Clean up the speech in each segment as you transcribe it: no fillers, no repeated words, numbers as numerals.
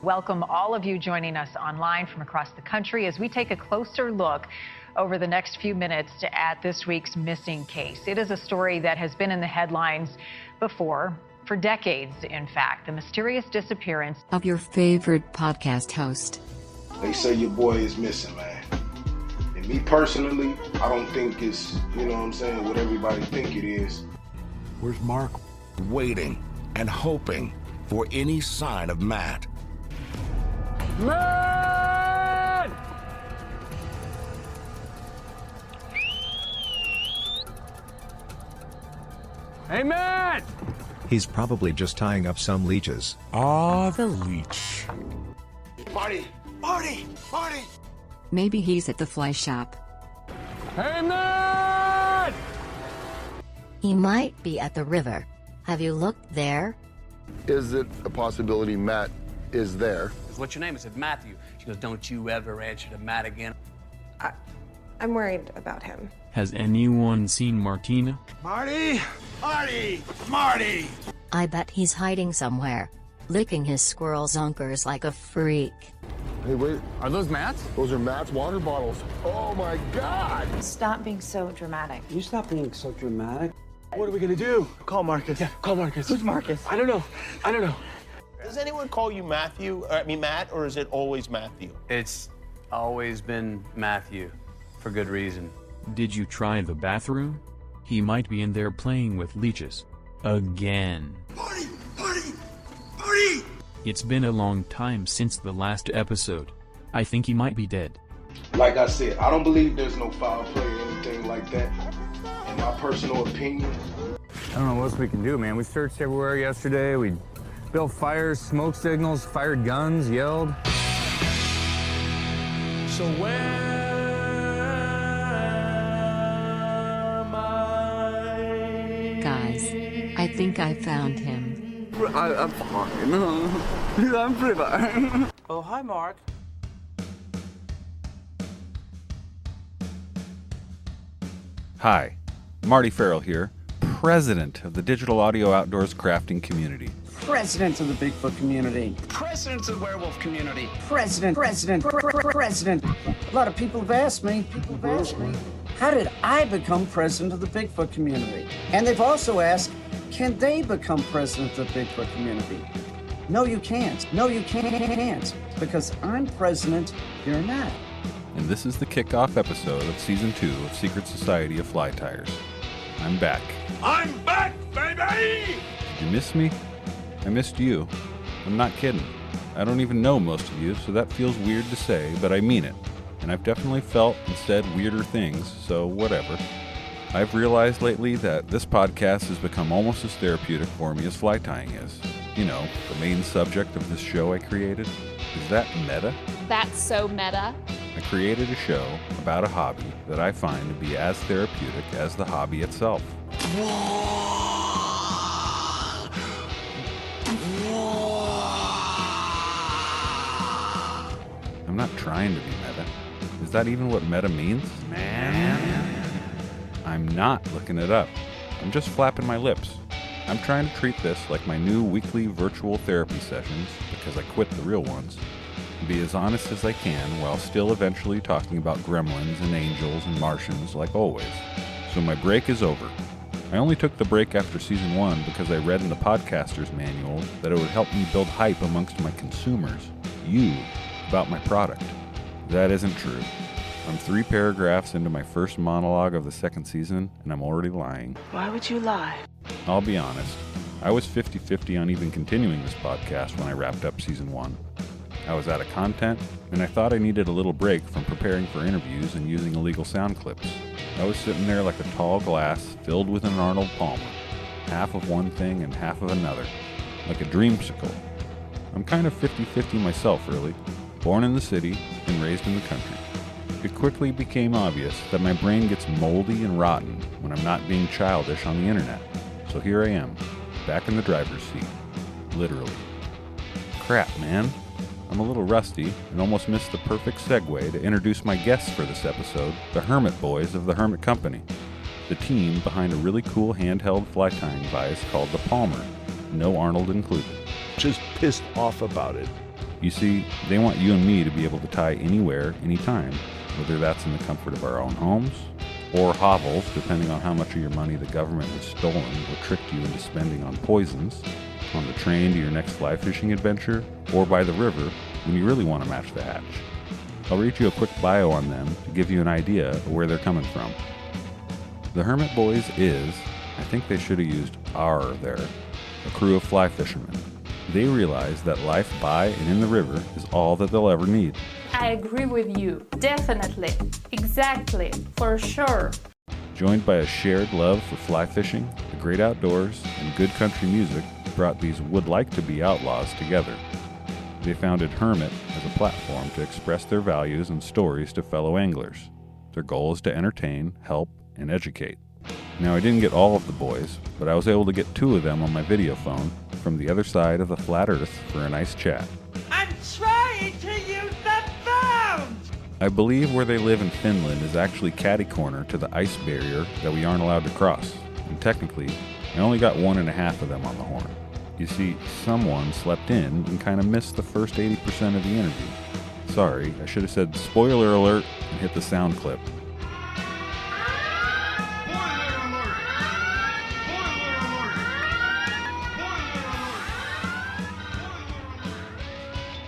Welcome all of you joining us online from across the country as we take a closer look over the next few minutes at this week's missing case. It is a story that has been in the headlines before, for decades, in fact, the mysterious disappearance of your favorite podcast host. They say your boy is missing, man. And me personally, I don't think it's, what everybody think it is. Where's Mark? Waiting and hoping for any sign of Matt. Matt! Hey, Matt! He's probably just tying up some leeches. The leech. Marty! Maybe he's at the fly shop. Hey, Matt! He might be at the river. Have you looked there? Is it a possibility Matt is there? What's your name? I said, Matthew. She goes, don't you ever answer to Matt again. I'm worried about him. Has anyone seen Martina? Marty! I bet he's hiding somewhere, licking his squirrel zonkers like a freak. Hey, wait. Are those Matt's? Those are Matt's water bottles. Oh, my God! Stop being so dramatic. You stop being so dramatic. What are we gonna do? Call Marcus. Yeah, call Marcus. Who's Marcus? I don't know. Does anyone call you Matt, or is it always Matthew? It's always been Matthew, for good reason. Did you try the bathroom? He might be in there playing with leeches. Again. Marty! It's been a long time since the last episode. I think he might be dead. Like I said, I don't believe there's no foul play or anything like that. In my personal opinion. I don't know what else we can do, man. We searched everywhere yesterday. We built fires, smoke signals, fired guns, yelled. So where am I? Guys, I think I found him. I'm fine. I'm pretty fine. Oh, hi, Mark. Hi, Marty Farrell here, President of the Digital Audio Outdoors Crafting Community. President of the Bigfoot community. President of the werewolf community. President. A lot of people have asked me, how did I become president of the Bigfoot community? And they've also asked, can they become president of the Bigfoot community? No, you can't. Because I'm president, you're not. And this is the kickoff episode of Season 2 of Secret Society of Fly Tires. I'm back. I'm back, baby! Did you miss me? I missed you. I'm not kidding. I don't even know most of you, so that feels weird to say, but I mean it. And I've definitely felt and said weirder things, so whatever. I've realized lately that this podcast has become almost as therapeutic for me as fly tying is. You know, the main subject of this show I created. Is that meta? That's so meta. I created a show about a hobby that I find to be as therapeutic as the hobby itself. I'm not trying to be meta. Is that even what meta means? Man. I'm not looking it up. I'm just flapping my lips. I'm trying to treat this like my new weekly virtual therapy sessions, because I quit the real ones, and be as honest as I can while still eventually talking about gremlins and angels and Martians like always. So my break is over. I only took the break after Season 1 because I read in the podcaster's manual that it would help me build hype amongst my consumers, you, about my product. That isn't true. I'm 3 paragraphs into my first monologue of the second season, and I'm already lying. Why would you lie? I'll be honest. I was 50-50 on even continuing this podcast when I wrapped up Season 1. I was out of content, and I thought I needed a little break from preparing for interviews and using illegal sound clips. I was sitting there like a tall glass filled with an Arnold Palmer, half of one thing and half of another, like a dreamsicle. I'm kind of 50-50 myself, really. Born in the city and raised in the country. It quickly became obvious that my brain gets moldy and rotten when I'm not being childish on the internet. So here I am, back in the driver's seat. Literally. Crap, man. I'm a little rusty and almost missed the perfect segue to introduce my guests for this episode, the Hermit boys of the Hermit Company, the team behind a really cool handheld fly tying device called the Palmer, no Arnold included. Just pissed off about it. You see, they want you and me to be able to tie anywhere, anytime, whether that's in the comfort of our own homes, or hovels, depending on how much of your money the government has stolen or tricked you into spending on poisons, on the train to your next fly fishing adventure, or by the river when you really want to match the hatch. I'll read you a quick bio on them to give you an idea of where they're coming from. The Hermit Boys is, I think they should have used "are" there, a crew of fly fishermen. They realize that life by and in the river is all that they'll ever need. I agree with you. Definitely. Exactly. For sure. Joined by a shared love for fly fishing, the great outdoors, and good country music brought these would-like-to-be outlaws together. They founded Hermit as a platform to express their values and stories to fellow anglers. Their goal is to entertain, help, and educate. Now, I didn't get all of the boys, but I was able to get 2 of them on my video phone from the other side of the flat earth for a nice chat. I'm trying to use the phone! I believe where they live in Finland is actually catty-corner to the ice barrier that we aren't allowed to cross. And technically, I only got 1.5 of them on the horn. You see, someone slept in and kind of missed the first 80% of the interview. Sorry, I should have said spoiler alert and hit the sound clip.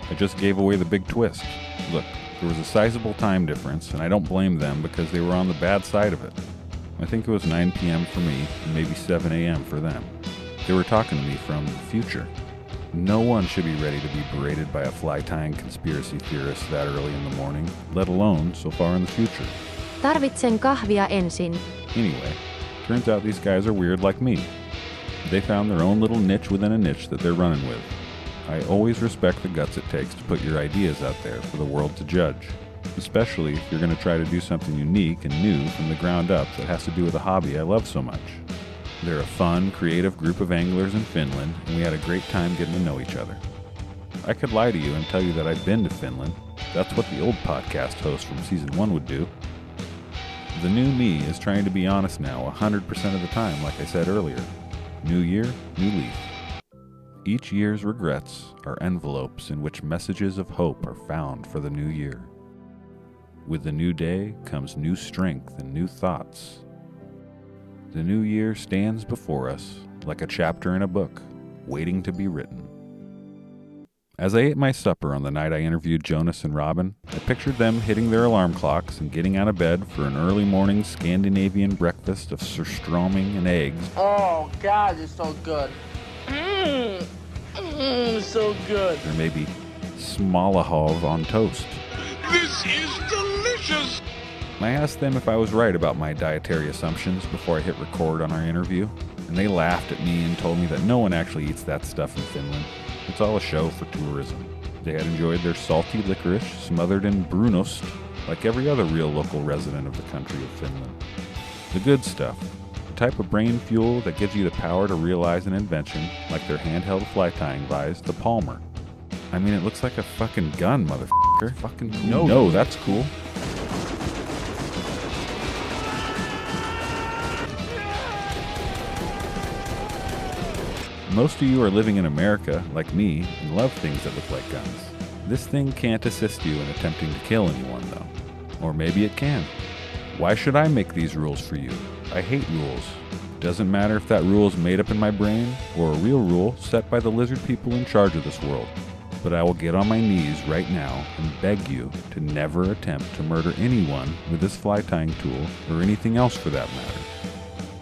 I just gave away the big twist. Look, there was a sizable time difference, and I don't blame them because they were on the bad side of it. I think it was 9 p.m. for me, and maybe 7 a.m. for them. They were talking to me from the future. No one should be ready to be berated by a fly-tying conspiracy theorist that early in the morning, let alone so far in the future. Tarvitsen kahvia ensin. Anyway, turns out these guys are weird like me. They found their own little niche within a niche that they're running with. I always respect the guts it takes to put your ideas out there for the world to judge, especially if you're going to try to do something unique and new from the ground up that has to do with a hobby I love so much. They're a fun, creative group of anglers in Finland, and we had a great time getting to know each other. I could lie to you and tell you that I've been to Finland. That's what the old podcast host from season 1 would do. The new me is trying to be honest now 100% of the time, like I said earlier. New year, new leaf. Each year's regrets are envelopes in which messages of hope are found for the new year. With the new day comes new strength and new thoughts. The new year stands before us like a chapter in a book, waiting to be written. As I ate my supper on the night I interviewed Jonas and Robin, I pictured them hitting their alarm clocks and getting out of bed for an early morning Scandinavian breakfast of surströmming and eggs. Oh, God, it's so good. So good. Or maybe smalahov on toast. This is delicious! I asked them if I was right about my dietary assumptions before I hit record on our interview, and they laughed at me and told me that no one actually eats that stuff in Finland. It's all a show for tourism. They had enjoyed their salty licorice smothered in brunost, like every other real local resident of the country of Finland. The good stuff. The type of brain fuel that gives you the power to realize an invention, like their handheld fly tying vise, the Palmer. I mean, it looks like a fucking gun, motherfucker. Fucking cool. No, that's cool. Most of you are living in America, like me, and love things that look like guns. This thing can't assist you in attempting to kill anyone, though. Or maybe it can. Why should I make these rules for you? I hate rules. Doesn't matter if that rule is made up in my brain, or a real rule set by the lizard people in charge of this world. But I will get on my knees right now and beg you to never attempt to murder anyone with this fly tying tool, or anything else for that matter.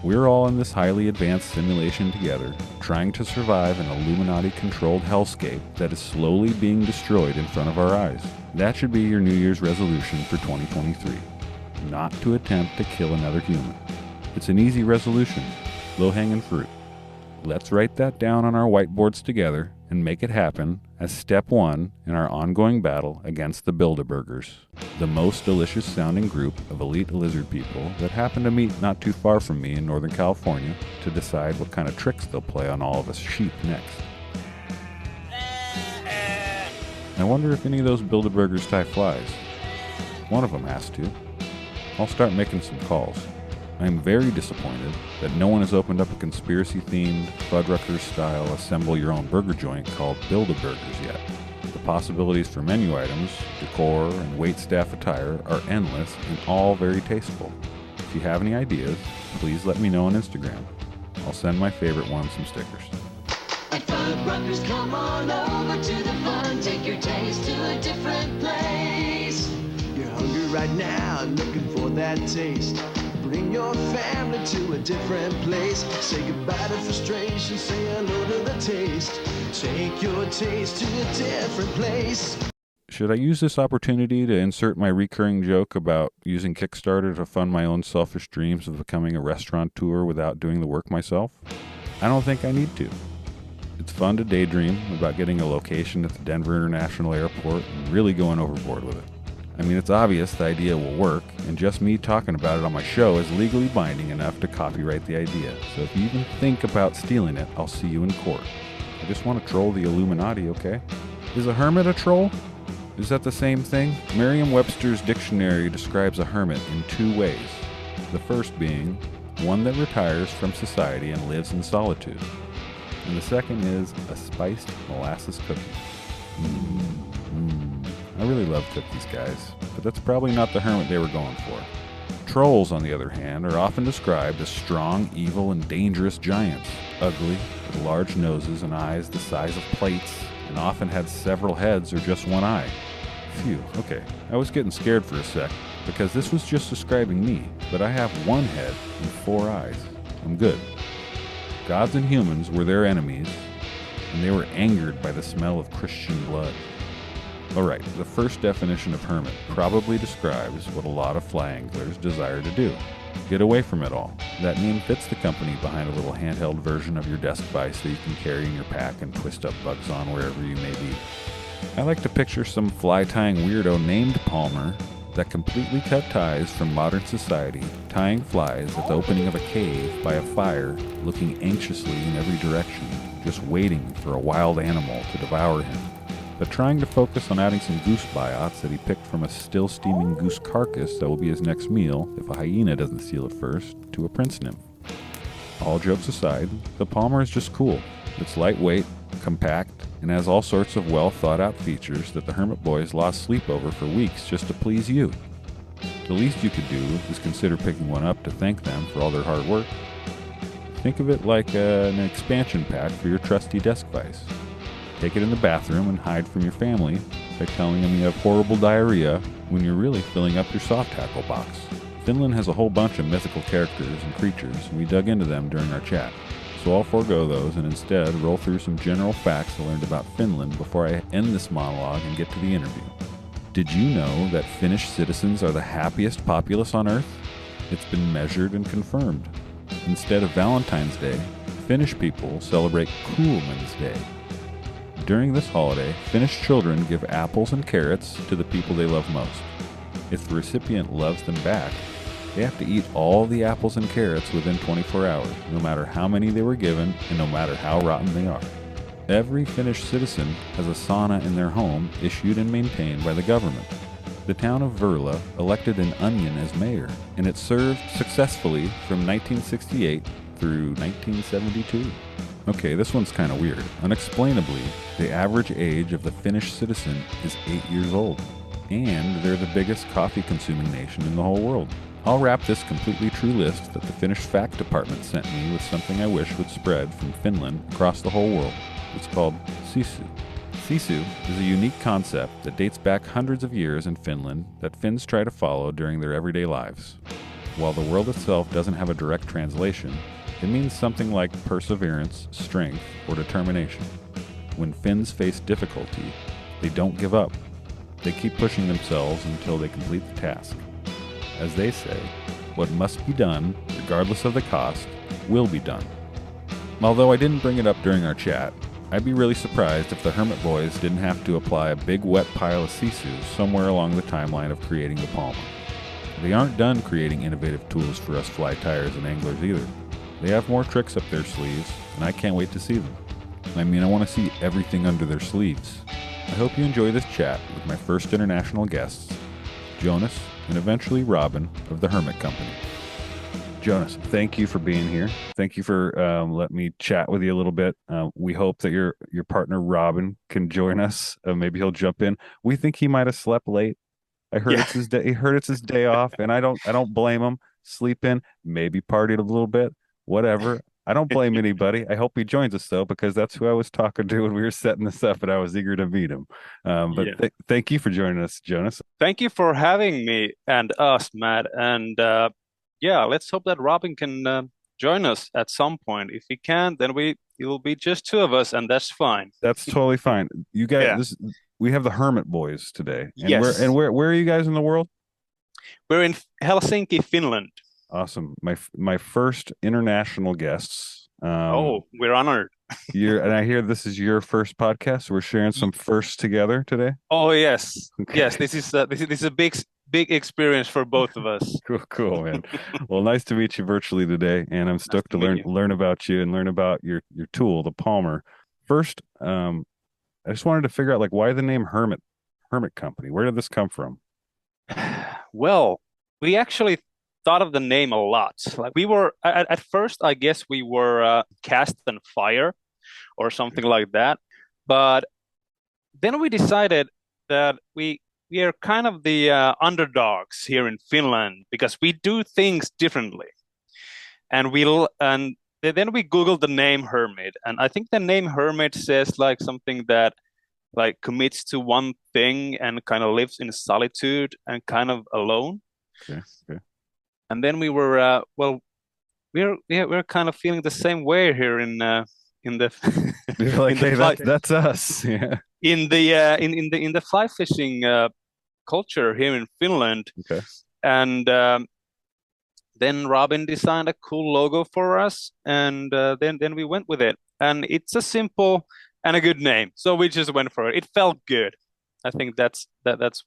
We're all in this highly advanced simulation together, trying to survive an Illuminati-controlled hellscape that is slowly being destroyed in front of our eyes. That should be your New Year's resolution for 2023. Not to attempt to kill another human. It's an easy resolution, low-hanging fruit. Let's write that down on our whiteboards together and make it happen as step 1 in our ongoing battle against the Bilderbergers, the most delicious sounding group of elite lizard people that happen to meet not too far from me in Northern California to decide what kind of tricks they'll play on all of us sheep next. I wonder if any of those Bilderbergers tie flies. One of them has to. I'll start making some calls. I am very disappointed that no one has opened up a conspiracy-themed, Fuddruckers-style assemble-your-own burger joint called Bilderbergers yet. The possibilities for menu items, decor, and waitstaff attire are endless and all very tasteful. If you have any ideas, please let me know on Instagram. I'll send my favorite one some stickers. At Fuddruckers, come on over to the fun. Take your taste to a different place. You're hungry right now, looking for that taste. Bring your family to a different place. Say goodbye to frustration, say hello to the taste. Take your taste to a different place. Should I use this opportunity to insert my recurring joke about using Kickstarter to fund my own selfish dreams of becoming a restaurateur without doing the work myself? I don't think I need to. It's fun to daydream about getting a location at the Denver International Airport and really going overboard with it. I mean, it's obvious the idea will work, and just me talking about it on my show is legally binding enough to copyright the idea. So if you even think about stealing it, I'll see you in court. I just want to troll the Illuminati, okay? Is a hermit a troll? Is that the same thing? Merriam-Webster's dictionary describes a hermit in two ways. The first being one that retires from society and lives in solitude. And the second is a spiced molasses cookie. I really love cookies, guys, but that's probably not the hermit they were going for. Trolls, on the other hand, are often described as strong, evil, and dangerous giants, ugly, with large noses and eyes the size of plates, and often had several heads or just one eye. Phew, okay, I was getting scared for a sec, because this was just describing me, but I have one head and 4 eyes. I'm good. Gods and humans were their enemies, and they were angered by the smell of Christian blood. Alright, the first definition of hermit probably describes what a lot of fly anglers desire to do. Get away from it all. That name fits the company behind a little handheld version of your desk vise that you can carry in your pack and twist up bugs on wherever you may be. I like to picture some fly-tying weirdo named Palmer that completely cut ties from modern society, tying flies at the opening of a cave by a fire, looking anxiously in every direction, just waiting for a wild animal to devour him, but trying to focus on adding some goose biots that he picked from a still-steaming goose carcass that will be his next meal if a hyena doesn't steal it first, to a prince nymph. All jokes aside, the Palmer is just cool. It's lightweight, compact, and has all sorts of well-thought-out features that the Hermit Boys lost sleep over for weeks just to please you. The least you could do is consider picking one up to thank them for all their hard work. Think of it like an expansion pack for your trusty desk vise. Take it in the bathroom and hide from your family by telling them you have horrible diarrhea when you're really filling up your soft tackle box. Finland has a whole bunch of mythical characters and creatures, and we dug into them during our chat. So I'll forego those and instead roll through some general facts I learned about Finland before I end this monologue and get to the interview. Did you know that Finnish citizens are the happiest populace on Earth? It's been measured and confirmed. Instead of Valentine's Day, Finnish people celebrate Coolman's Day. During this holiday, Finnish children give apples and carrots to the people they love most. If the recipient loves them back, they have to eat all the apples and carrots within 24 hours, no matter how many they were given and no matter how rotten they are. Every Finnish citizen has a sauna in their home issued and maintained by the government. The town of Verla elected an onion as mayor, and it served successfully from 1968 through 1972. Okay, this one's kind of weird. Unexplainably, the average age of the Finnish citizen is 8 years old, and they're the biggest coffee-consuming nation in the whole world. I'll wrap this completely true list that the Finnish fact department sent me with something I wish would spread from Finland across the whole world. It's called sisu. Sisu is a unique concept that dates back hundreds of years in Finland that Finns try to follow during their everyday lives. While the word itself doesn't have a direct translation, it means something like perseverance, strength, or determination. When Finns face difficulty, they don't give up. They keep pushing themselves until they complete the task. As they say, what must be done, regardless of the cost, will be done. Although I didn't bring it up during our chat, I'd be really surprised if the Hermit Boys didn't have to apply a big wet pile of sisu somewhere along the timeline of creating the Palmer. They aren't done creating innovative tools for us fly tyers and anglers either. They have more tricks up their sleeves, and I can't wait to see them. I mean, I want to see everything under their sleeves. I hope you enjoy this chat with my first international guests, Jonas and eventually Robin of the Hermit Company. Jonas, thank you for being here. Thank you for letting me chat with you a little bit. We hope that your partner Robin can join us. Maybe he'll jump in. We think he might have slept late. I heard it's his day. He heard it's his day off, and I don't blame him. Sleep in, maybe partied a little bit, whatever. I don't blame anybody. I hope he joins us though, because that's who I was talking to when we were setting this up, and I was eager to meet him. Thank you for joining us, Jonas. Thank you for having me and us, Matt. And let's hope that Robin can join us at some point. If he can, then it will be just two of us, and that's fine. That's totally fine. You guys, we have the Hermit boys today. And yes. Where are you guys in the world? We're in Helsinki, Finland. Awesome. My first international guests. We're honored. And I hear this is your first podcast. So we're sharing some firsts together today. Oh yes, okay. Yes. This is a big experience for both of us. Cool, man. Well, nice to meet you virtually today, and I'm stoked to learn about you and learn about your tool, the Palmer. First, I just wanted to figure out why the name Hermit Company. Where did this come from? Well, we actually thought of the name a lot. We were at first, I guess we were Cast and Fire or something like that. But then we decided that we are kind of the underdogs here in Finland because we do things differently. And then we Googled the name Hermit, and I think the name Hermit says something that commits to one thing and kind of lives in solitude and kind of alone. Okay. And then we were we're kind of feeling the same way here in the that's us. Yeah. In the fly fishing culture here in Finland. Okay. And then Robin designed a cool logo for us, and then we went with it. And it's a simple and a good name, so we just went for it. It felt good. I think that's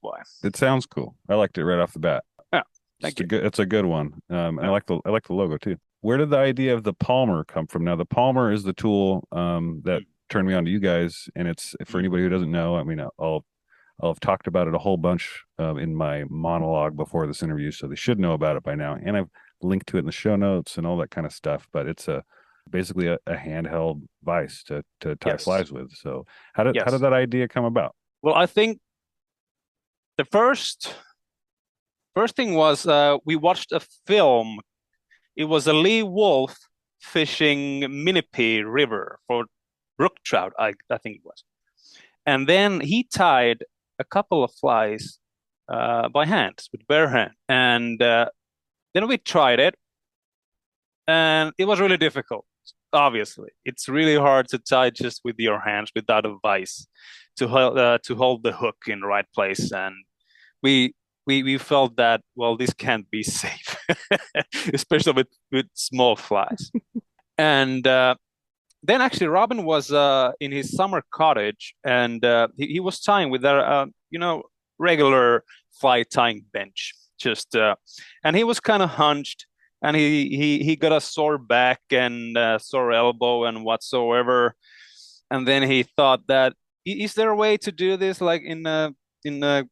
why. It sounds cool. I liked it right off the bat. Yeah, thank you. It's a good one. I like the logo too. Where did the idea of the Palmer come from? Now, the Palmer is the tool that turned me on to you guys, and it's for anybody who doesn't know. I mean, I'll have talked about it a whole bunch in my monologue before this interview, so they should know about it by now. And I've linked to it in the show notes and all that kind of stuff. But it's basically a handheld vise to tie flies with. So how did that idea come about? Well, I think the first thing was we watched a film. It was a Lee Wolf fishing Minipee River for brook trout, I think it was. And then he tied a couple of flies by hand, with bare hand. And then we tried it, and it was really difficult, obviously. It's really hard to tie just with your hands without a vise to hold the hook in the right place. And we felt that, well, this can't be safe, especially with small flies. And then actually Robin was in his summer cottage, and he was tying with a regular fly tying bench, and he was kind of hunched, and he got a sore back and sore elbow and whatsoever. And then he thought that, is there a way to do this in a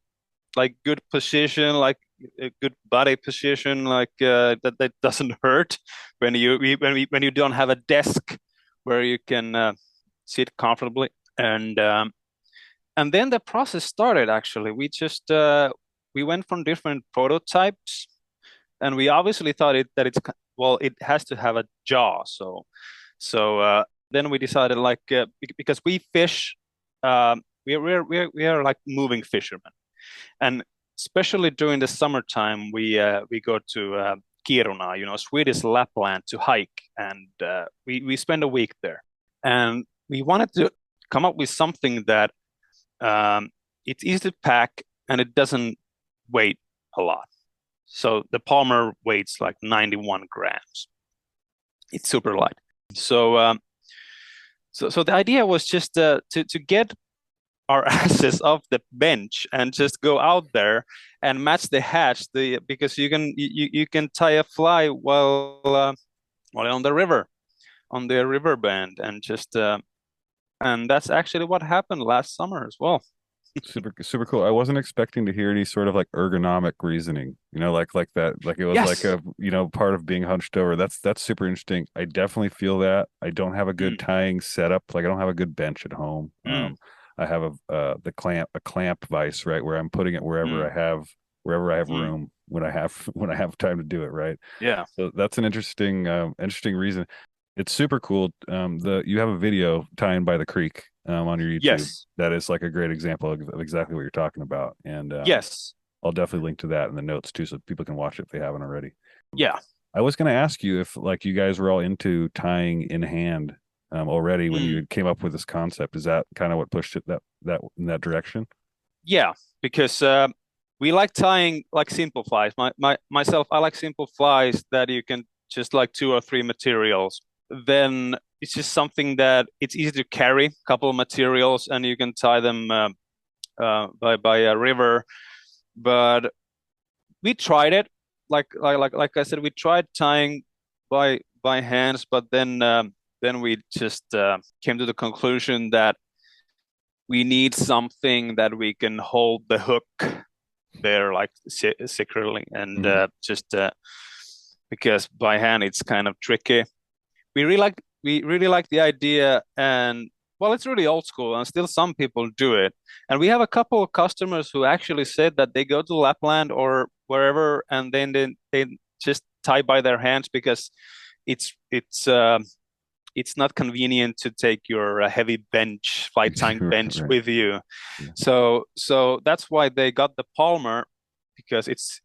good position, like a good body position, that doesn't hurt when you don't have a desk where you can sit comfortably. And then the process started. Actually, we went from different prototypes, and we obviously thought it has to have a jaw. So then we decided, because we fish, we are like moving fishermen, and especially during the summertime, we go to Kiruna, Swedish Lapland, to hike, and we spend a week there. And we wanted to come up with something that it's easy to pack and it doesn't weigh a lot. So the Palmer weighs 91 grams. It's super light. So the idea was just to get our asses off the bench and just go out there and match the hatch, because you can tie a fly while on the river bend, and and that's actually what happened last summer as well. Super cool. I wasn't expecting to hear any sort of like ergonomic reasoning, like that, like it was like Yes. a, part of being hunched over. That's super interesting. I definitely feel that. I don't have a good tying setup. Like I don't have a good bench at home. I have a clamp vise, right, where I'm putting it wherever I have room when I have time to do it, right? Yeah. So that's an interesting reason. It's super cool. You have a video tying by the creek on your YouTube. Yes. That is like a great example of exactly what you're talking about. And Yes. I'll definitely link to that in the notes too, so people can watch it if they haven't already. Yeah. I was going to ask you if like you guys were all into tying in hand already when you came up with this concept. Is that kind of what pushed it that in that direction? Yeah, because we like tying like simple flies. Myself, I like simple flies that you can just like 2 or 3 materials. Then it's just something that it's easy to carry, a couple of materials, and you can tie them by a river. But we tried it, like I said, we tried tying by hands, but then we just came to the conclusion that we need something that we can hold the hook there like securely, and just because by hand it's kind of tricky. We really like the idea, and well, it's really old school, and still some people do it. And we have a couple of customers who actually said that they go to Lapland or wherever, and then they just tie by their hands because it's not convenient to take your heavy bench, flight tying bench Right. with you. So that's why they got the Palmer, because it's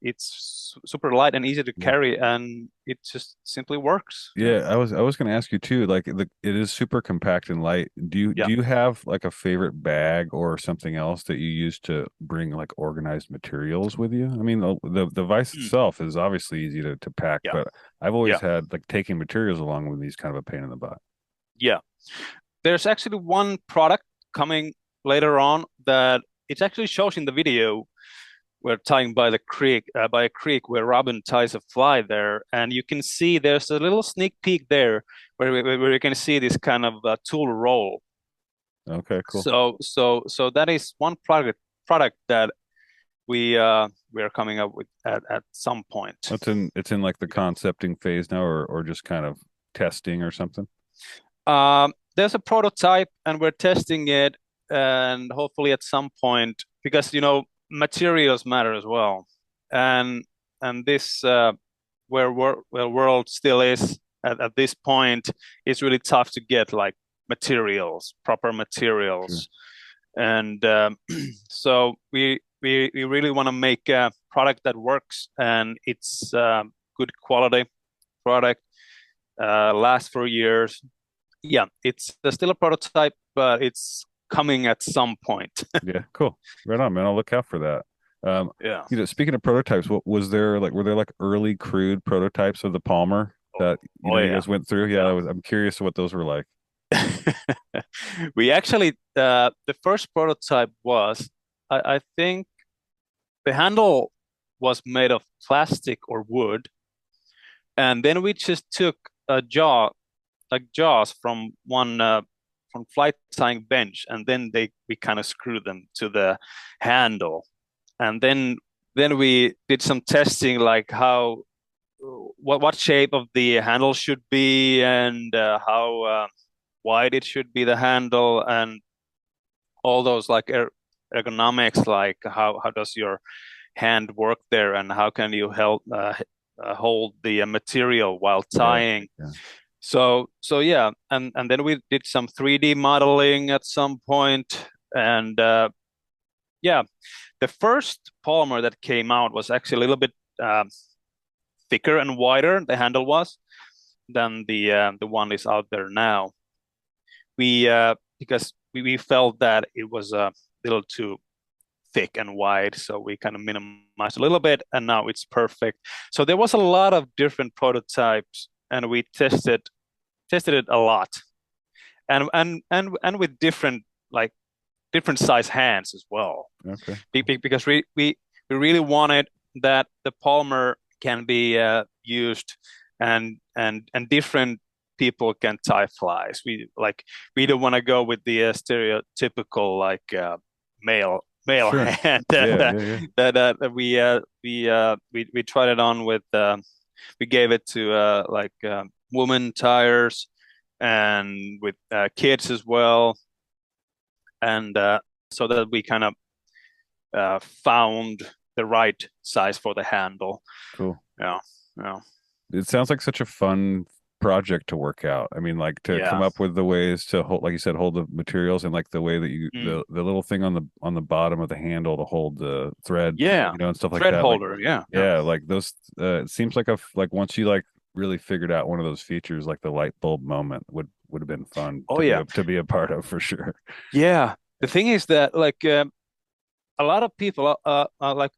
super light and easy to carry, and it just simply works. Yeah, I was going to ask you too. Like it is super compact and light. Do you have like a favorite bag or something else that you use to bring like organized materials with you? I mean, the vise itself is obviously easy to pack, but I've always had like taking materials along with these kind of a pain in the butt. Yeah, there's actually one product coming later on that it actually shows in the video. We're tying by a creek where Robin ties a fly there, and you can see there's a little sneak peek there where you can see this kind of tool roll. Okay, cool. So that is one product that we are coming up with at some point. It's in like the concepting phase now, or just kind of testing or something. There's a prototype, and we're testing it, and hopefully at some point, because materials matter as well, and this where world still is at this point, it's really tough to get like proper materials, and so we really want to make a product that works, and it's good quality product, lasts for years. Yeah, it's still a prototype, but it's coming at some point. Yeah, cool. Right on, man. I'll look out for that. Yeah. Speaking of prototypes, were there like early crude prototypes of the Palmer that you guys went through? Yeah, I'm curious what those were like. We actually the first prototype was I think the handle was made of plastic or wood, and then we just took a jaws from one from flight tying bench, and then we kind of screwed them to the handle, and then we did some testing, like what shape of the handle should be, and how wide it should be, the handle, and all those like ergonomics, like how does your hand work there, and how can you hold the material while tying. Yeah. So yeah, and then we did some 3D modeling at some point, and yeah, the first Palmer that came out was actually a little bit thicker and wider, the handle was, than the one is out there now. Because we felt that it was a little too thick and wide, so we kind of minimized a little bit, and now it's perfect. So there was a lot of different prototypes, and we tested it a lot, and with different size hands as well. Okay. Because we really wanted that the Palmer can be used, and different people can tie flies. We don't want to go with the stereotypical male male, Sure. and Yeah. that we tried it on with we gave it to woman tires and with kids as well, and so that we kind of found the right size for the handle. Cool. Yeah. It sounds like such a fun project to work out. I mean, like to come up with the ways to hold, like you said, hold the materials, and like the way that you the little thing on the bottom of the handle to hold the thread, and stuff like that. Thread holder, like those. It seems like once you like really figured out one of those features, like the light bulb moment would have been fun. To be a part of for sure. Yeah. The thing is that a lot of people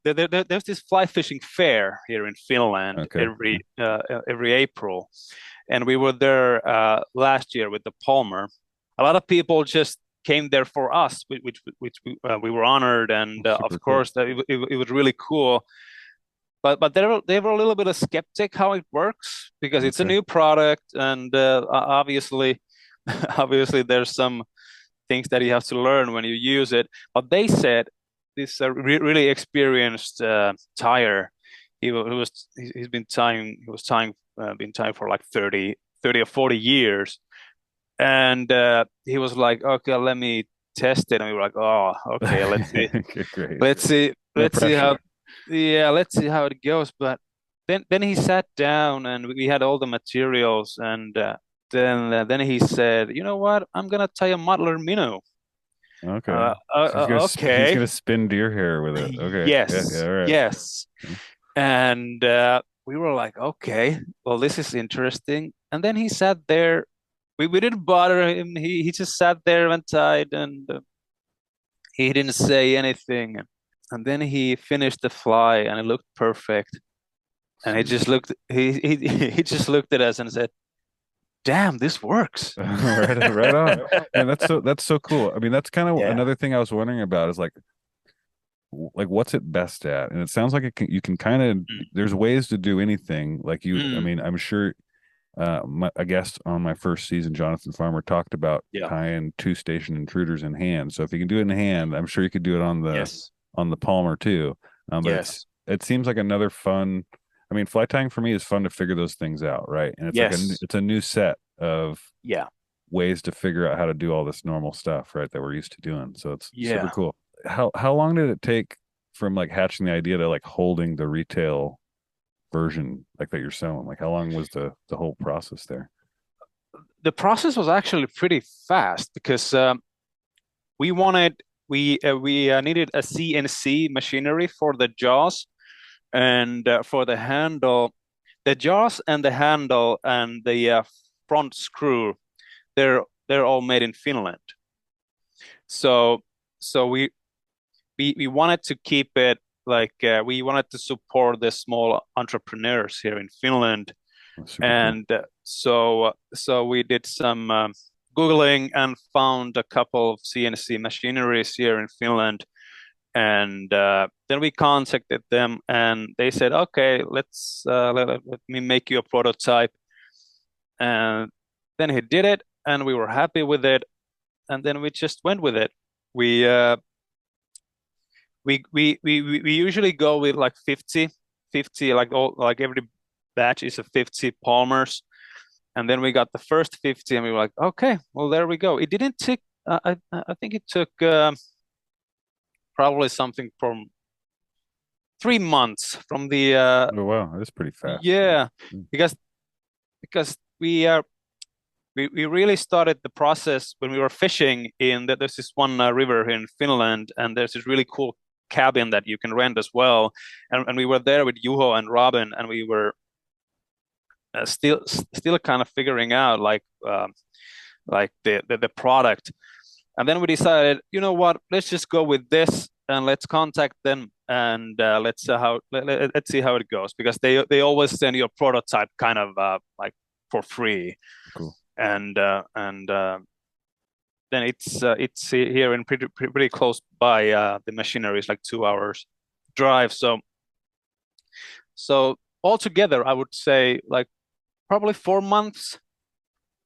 there's this fly fishing fair here in Finland every April, and we were there last year with the Palmer. A lot of people just came there for us, which we were honored, and of course that it was really cool. But they were a little bit of skeptic how it works because it's a new product, and obviously there's some things that you have to learn when you use it. But they said this really experienced tyer. He's been tying for like 30 or 40 years, and he was like, okay, let me test it, and we were like, oh, okay, let's see. Great. let's see how it goes. But then he sat down and we had all the materials, and then he said, you know what, I'm gonna tie a muddler minnow. Okay. He's gonna spin deer hair with it. Okay. Yes. Yeah, right. Yes. And we were like, okay, well, this is interesting. And then he sat there. We didn't bother him. He just sat there and tied, and he didn't say anything. And then he finished the fly, and it looked perfect. And he just looked at us and said, damn, this works. right on. And that's so cool. I mean, that's kind of another thing I was wondering about is like what's it best at? And it sounds like you can kind of there's ways to do anything. Like I mean, I'm sure a guest on my first season, Jonathan Farmer, talked about tying 2-station intruders in hand. So if you can do it in hand, I'm sure you could do it on the Palmer too. But it seems like another fun. I mean, fly tying for me is fun to figure those things out, right? And it's it's a new set of ways to figure out how to do all this normal stuff, right? That we're used to doing. So it's super cool. How long did it take from like hatching the idea to like holding the retail version like that you're selling? Like how long was the whole process there? The process was actually pretty fast because we needed a CNC machinery for the jaws. And for the handle, the jaws and the handle and the front screw, they're all made in Finland. So we wanted to keep it like we wanted to support the small entrepreneurs here in Finland, and so we did some Googling and found a couple of CNC machineries here in Finland. And then we contacted them, and they said, "Okay, let me make you a prototype." And then he did it, and we were happy with it. And then we just went with it. We usually go with like 50, like every batch is a 50 Palmers, and then we got the first 50, and we were like, "Okay, well, there we go." It didn't take. I think it took. Probably something from 3 months from the oh wow, that's pretty fast. Because we really started the process when we were fishing there's this one river here in Finland, and there's this really cool cabin that you can rent as well, and we were there with Juho and Robin, and we were still kind of figuring out like the product. And then we decided, you know what, let's just go with this and let's contact them, and let's see how it goes, because they always send you a prototype kind of like for free. Cool. And then it's here in pretty close by. The machinery is like 2 hours drive. So altogether, I would say like probably 4 months,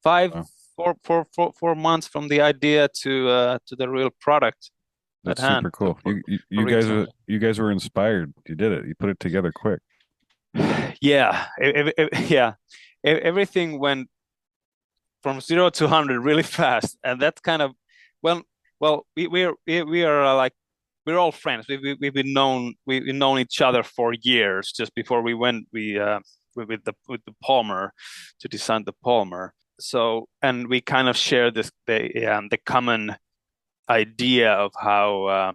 4 months from the idea to the real product. That's at hand. super cool. You guys were inspired. You did it. You put it together quick. Yeah, yeah. Everything went from 0 to 100 really fast, and that's kind of well, we are like we're all friends. We've known each other for years. Just before we went, with the Palmer to design the Palmer. So, and we kind of share the common idea of how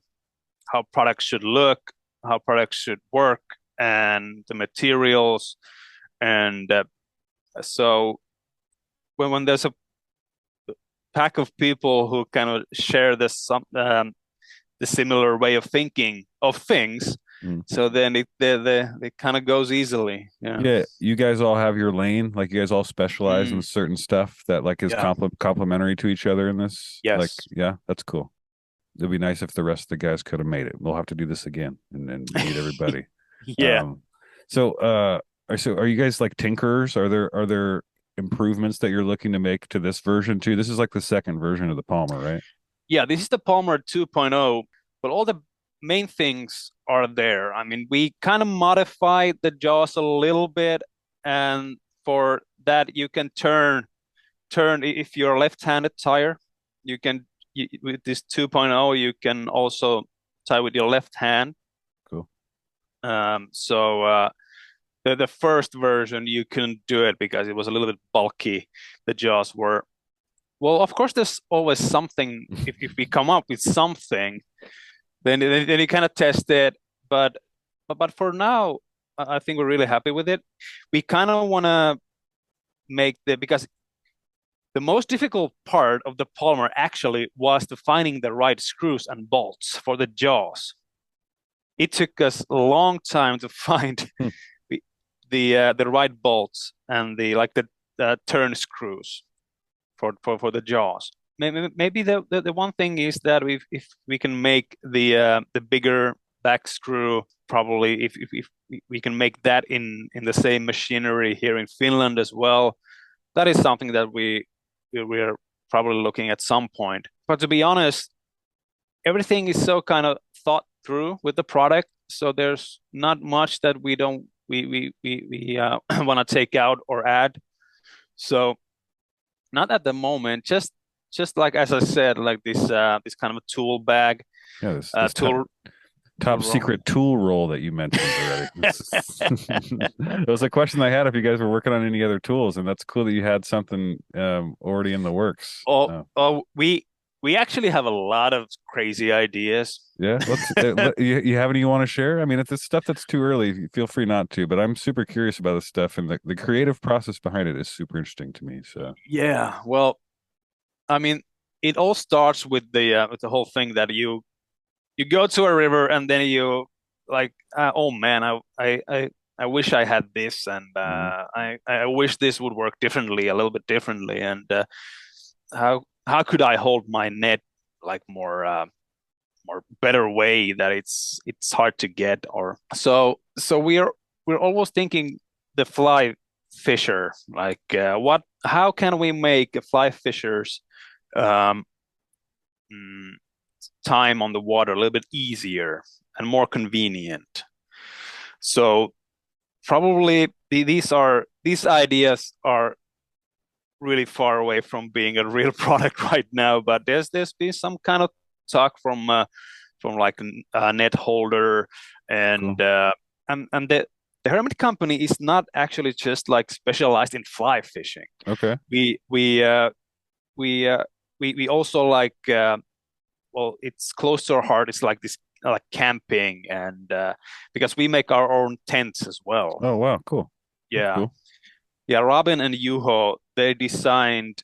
products should look, how products should work, and the materials. And so when there's a pack of people who kind of share the similar way of thinking of things, so then it kind of goes easily. Yeah, you guys all have your lane. Like you guys all specialize in certain stuff that like is complementary to each other in this. Yes. Like, yeah, that's cool. It'd be nice if the rest of the guys could have made it. We'll have to do this again and meet everybody. Yeah. So are you guys like tinkerers? Are there improvements that you're looking to make to this version too? This is like the second version of the Palmer, right? Yeah, this is the Palmer 2.0, but all the main things are there. I mean, we kind of modified the jaws a little bit, and for that you can turn if you're a left-handed tire, with this 2.0 you can also tie with your left hand. Cool. So the first version you couldn't do it because it was a little bit bulky. The jaws were, well, of course there's always something. If we come up with something, then you kind of test it. But for now, I think we're really happy with it. We kind of want to make because the most difficult part of the Palmer actually was finding the right screws and bolts for the jaws. It took us a long time to find the right bolts and the turn screws for the jaws. Maybe the one thing is that if we can make the bigger back screw, probably if we can make that in the same machinery here in Finland as well, that is something that we're probably looking at some point. But to be honest, everything is so kind of thought through with the product, so there's not much that we want to take out or add. So not at the moment. Just like as I said, like this kind of a tool bag. Yeah, this top secret tool roll that you mentioned already. It was a question I had if you guys were working on any other tools, and that's cool that you had something already in the works. We actually have a lot of crazy ideas. Yeah, you have any you want to share? I mean, if it's stuff that's too early, feel free not to. But I'm super curious about this stuff, and the creative process behind it is super interesting to me. So yeah, well, I mean, it all starts with the whole thing that you go to a river and then you like, oh man, I wish I had this, and I wish this would work differently, a little bit differently, and how could I hold my net like more better way that it's hard to get, or so we're always thinking the fly fisher, like how can we make a fly fisher's time on the water a little bit easier and more convenient. So probably these ideas are really far away from being a real product right now, but there's been some kind of talk from like a net holder, and the Hermit company is not actually just like specialized in fly fishing. Okay. We also like well, it's close to our heart. It's like this like camping, and because we make our own tents as well. Oh wow, cool. Yeah. Cool. Yeah, Robin and Juho, they designed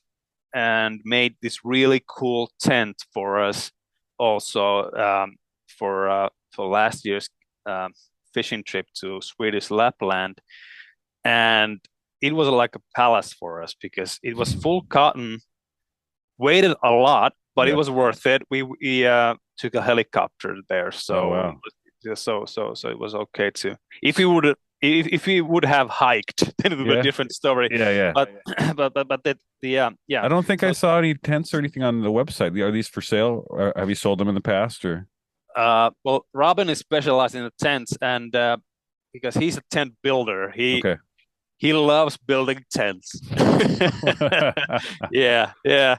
and made this really cool tent for us also for last year's fishing trip to Swedish Lapland. And it was like a palace for us because it was full cotton, weighed a lot, but it was worth it. We took a helicopter there, so oh, wow. so it was okay too. If we would have hiked, then it would be a different story. Yeah. But yeah. I don't think I saw any tents or anything on the website. Are these for sale? Or have you sold them in the past, or? Well, Robin is specialized in the tents, and because he's a tent builder, he loves building tents. Yeah, yeah.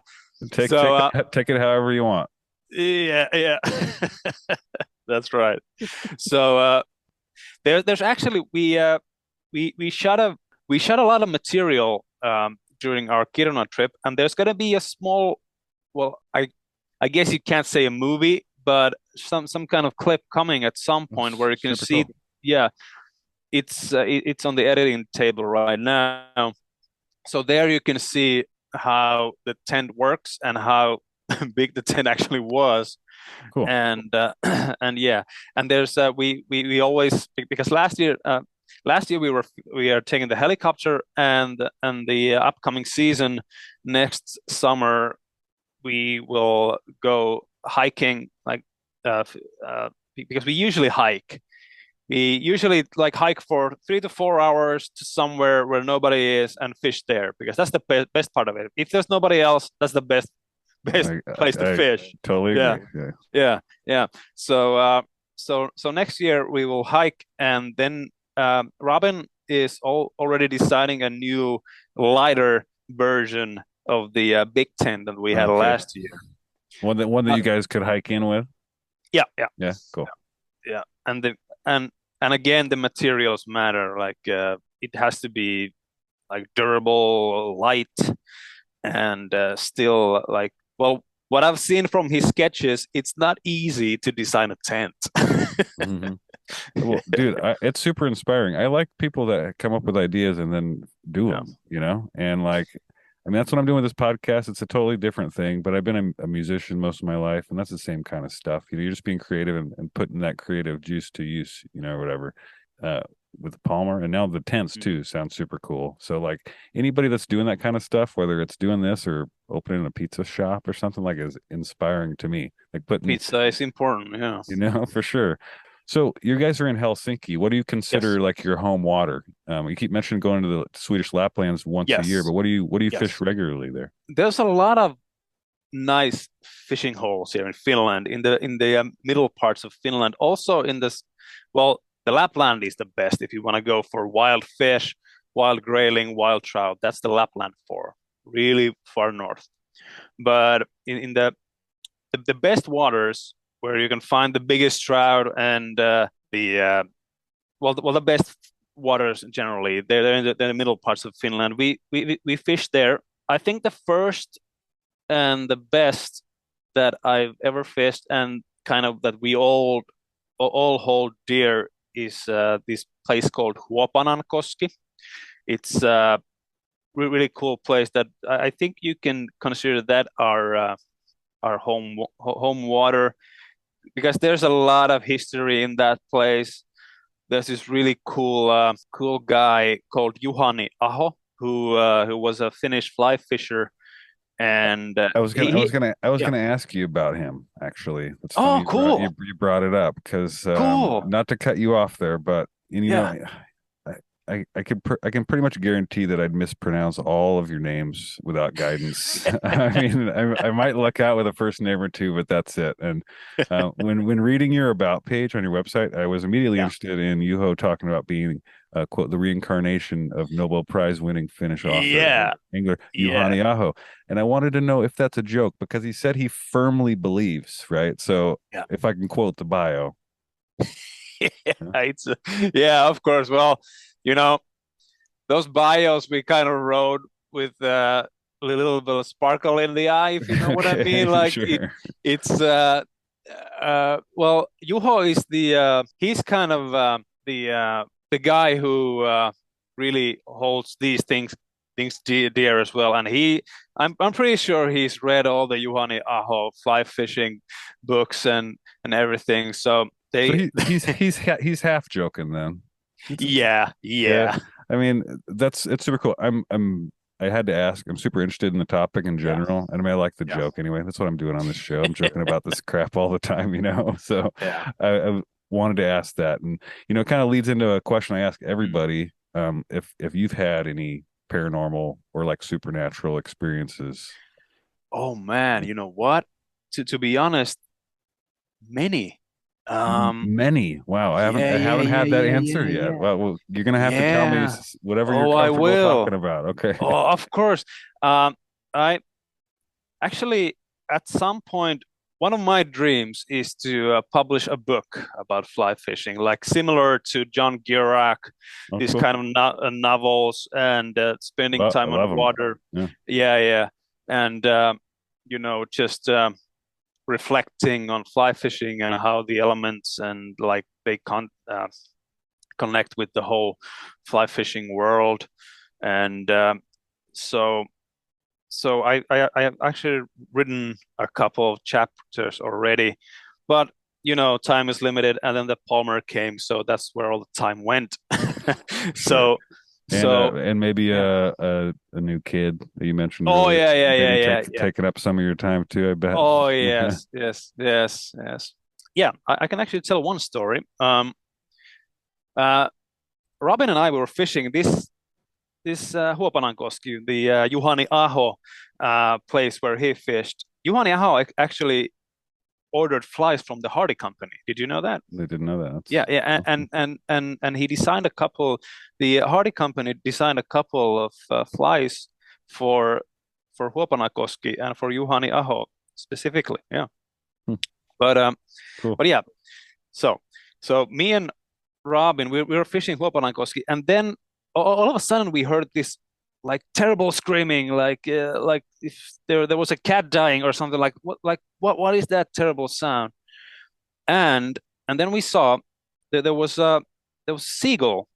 Take it however you want. Yeah, yeah. That's right. So there's actually we shot a lot of material during our Kiruna trip, and there's gonna be a small, well, I guess you can't say a movie, but some kind of clip coming at some point where you can see. Cool. Yeah, it's on the editing table right now. So there you can see how the tent works and how big the tent actually was. Cool. And and yeah, and there's we always, because last year we are taking the helicopter, and the upcoming season next summer we will go hiking, like because we usually hike. We usually like hike for 3 to 4 hours to somewhere where nobody is and fish there, because that's the best part of it. If there's nobody else, that's the best place to fish. Totally agree. Yeah. So next year we will hike, and then Robin is already designing a new lighter version of the big tent that we had last year. One that you guys could hike in with. Yeah. Cool. Yeah, and again, the materials matter. Like it has to be like durable, light, and still like, well, what I've seen from his sketches, it's not easy to design a tent. Mm-hmm. Well, dude, it's super inspiring. I like people that come up with ideas and then do them, and like, I mean, that's what I'm doing with this podcast. It's a totally different thing, but I've been a musician most of my life, and that's the same kind of stuff. You're just being creative and putting that creative juice to use, whatever, with Palmer. And now the tents too sound super cool. So like anybody that's doing that kind of stuff, whether it's doing this or opening a pizza shop or something, like, is inspiring to me. Like putting pizza is important, yeah. For sure. So you guys are in Helsinki. What do you consider like your home water? You keep mentioning going to the Swedish Laplands once a year, but what do you fish regularly there? There's a lot of nice fishing holes here in Finland, in the middle parts of Finland. Also in this, well, the Lapland is the best if you want to go for wild fish, wild grayling, wild trout. That's the Lapland for really far north. But in the best waters, where you can find the biggest trout and the best waters generally, they're in the middle parts of Finland. We fish there. I think the first and the best that I've ever fished, and kind of that we all hold dear, is this place called Huopanankoski. It's a really cool place that I think you can consider that our home water, because there's a lot of history in that place. There's this really cool guy called Juhani Aho, who was a Finnish fly fisher, and I was gonna ask you about him, actually. That's funny cool. You brought it up because cool. Not to cut you off there, but I can pretty much guarantee that I'd mispronounce all of your names without guidance. I mean, I might luck out with a first name or two, but that's it. And when reading your about page on your website, I was immediately interested in Juho talking about being quote, the reincarnation of Nobel Prize winning Finnish author, angler Juhani Aho. And I wanted to know if that's a joke, because he said he firmly believes, right? So if I can quote the bio. Of course. Well, those bios we kind of wrote with a little bit of sparkle in the eye, if you know what I mean. Like sure. It's well, Juho is he's kind of the guy who really holds these things dear as well. And I'm pretty sure he's read all the Juhani Aho fly fishing books and everything. So he's half joking then. Yeah. I mean, it's super cool. I had to ask. I'm super interested in the topic in general, and I mean, I like the joke anyway. That's what I'm doing on this show. I'm joking about this crap all the time, So I wanted to ask that, and it kind of leads into a question I ask everybody: if you've had any paranormal or like supernatural experiences. Oh man, you know what? To be honest, many. Many. Wow, I haven't had that answer yet. Well, you're gonna have to tell me whatever you're I comfortable will. talking about. Okay. Oh, of course. I actually, at some point, one of my dreams is to publish a book about fly fishing, like similar to John Girac, these cool. kind of novels, and spending time I love on 'em. water. Yeah. And just reflecting on fly fishing and how the elements and like they connect with the whole fly fishing world. And so I have actually written a couple of chapters already, but time is limited, and then the Palmer came, so that's where all the time went. So and maybe a new kid that you mentioned. Oh, earlier. yeah. Taking up some of your time too, I bet. Oh, yes. Yeah, I can actually tell one story. Robin and I were fishing this Huopanankoski, the Juhani Aho place where he fished. Juhani Aho actually ordered flies from the Hardy Company. Did you know that? They didn't know that. Yeah, and he designed a couple. The Hardy Company designed a couple of flies for Huopanankoski and for Juhani Aho specifically. Yeah, but cool. But yeah, so me and Robin, we were fishing Huopanankoski, and then all of a sudden we heard this like terrible screaming, like if there was a cat dying or something. What is that terrible sound? And then we saw that there was a seagull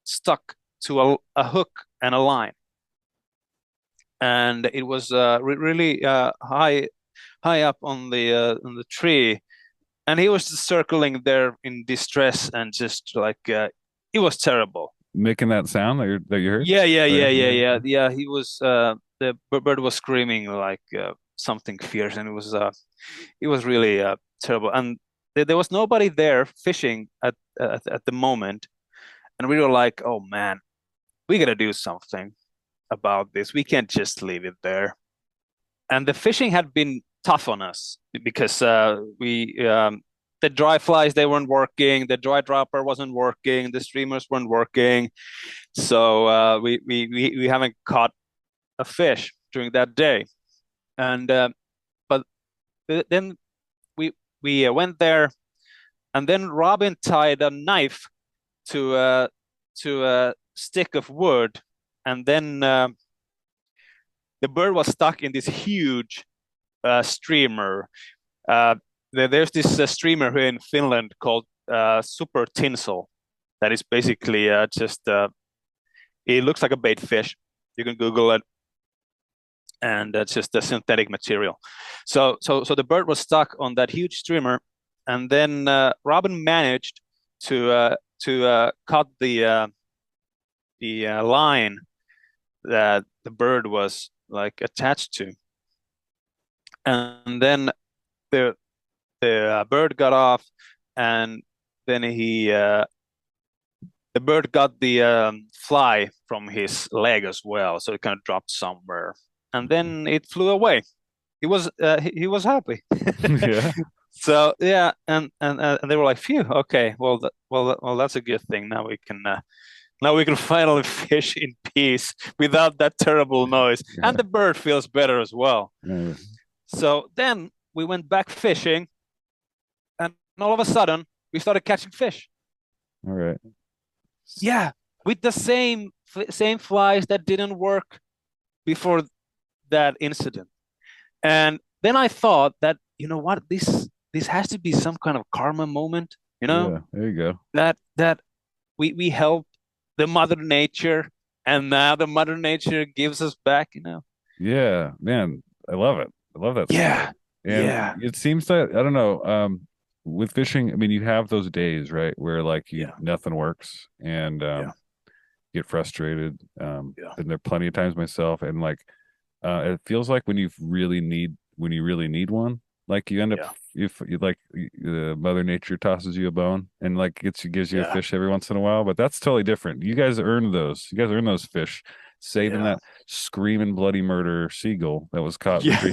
stuck to a hook and a line, and it was really high up on the tree, and he was just circling there in distress and just like it was terrible. Making that sound that you heard? Yeah. He was the bird was screaming like something fierce, and it was really terrible. And there was nobody there fishing at the moment, and we were like, "Oh man, we gotta do something about this. We can't just leave it there." And the fishing had been tough on us because the dry flies, they weren't working, the dry dropper wasn't working, the streamers weren't working, so we haven't caught a fish during that day. And but then we went there, and then Robin tied a knife to a stick of wood, and then the bird was stuck in this huge streamer. There's this streamer here in Finland called super tinsel that is basically just it looks like a bait fish. You can Google it, and it's just a synthetic material. So the bird was stuck on that huge streamer, and then Robin managed to cut the line that the bird was like attached to, and then the bird got off, and then the bird got the fly from his leg as well, so it kind of dropped somewhere, and then it flew away. He was happy. Yeah. So yeah, and they were like, "Phew, okay, well, that's a good thing. Now we can finally fish in peace without that terrible noise, and the bird feels better as well." Yeah. So then we went back fishing, and all of a sudden we started catching fish. All right. Yeah, with the same flies that didn't work before that incident. And then I thought that, you know what, this has to be some kind of karma moment, Yeah, there you go. that we help the mother nature, and now the mother nature gives us back, Yeah, man, I love it. I love that. Yeah. And Yeah. it seems that, I don't know, with fishing, I mean, you have those days, right, where like nothing works, and get frustrated. And there are plenty of times myself, and like it feels like when you really need one, like you end up if you like Mother Nature tosses you a bone and like gives you a fish every once in a while, but that's totally different. You guys earn those. You guys earn those fish. saving that screaming bloody murder seagull that was caught. Yeah.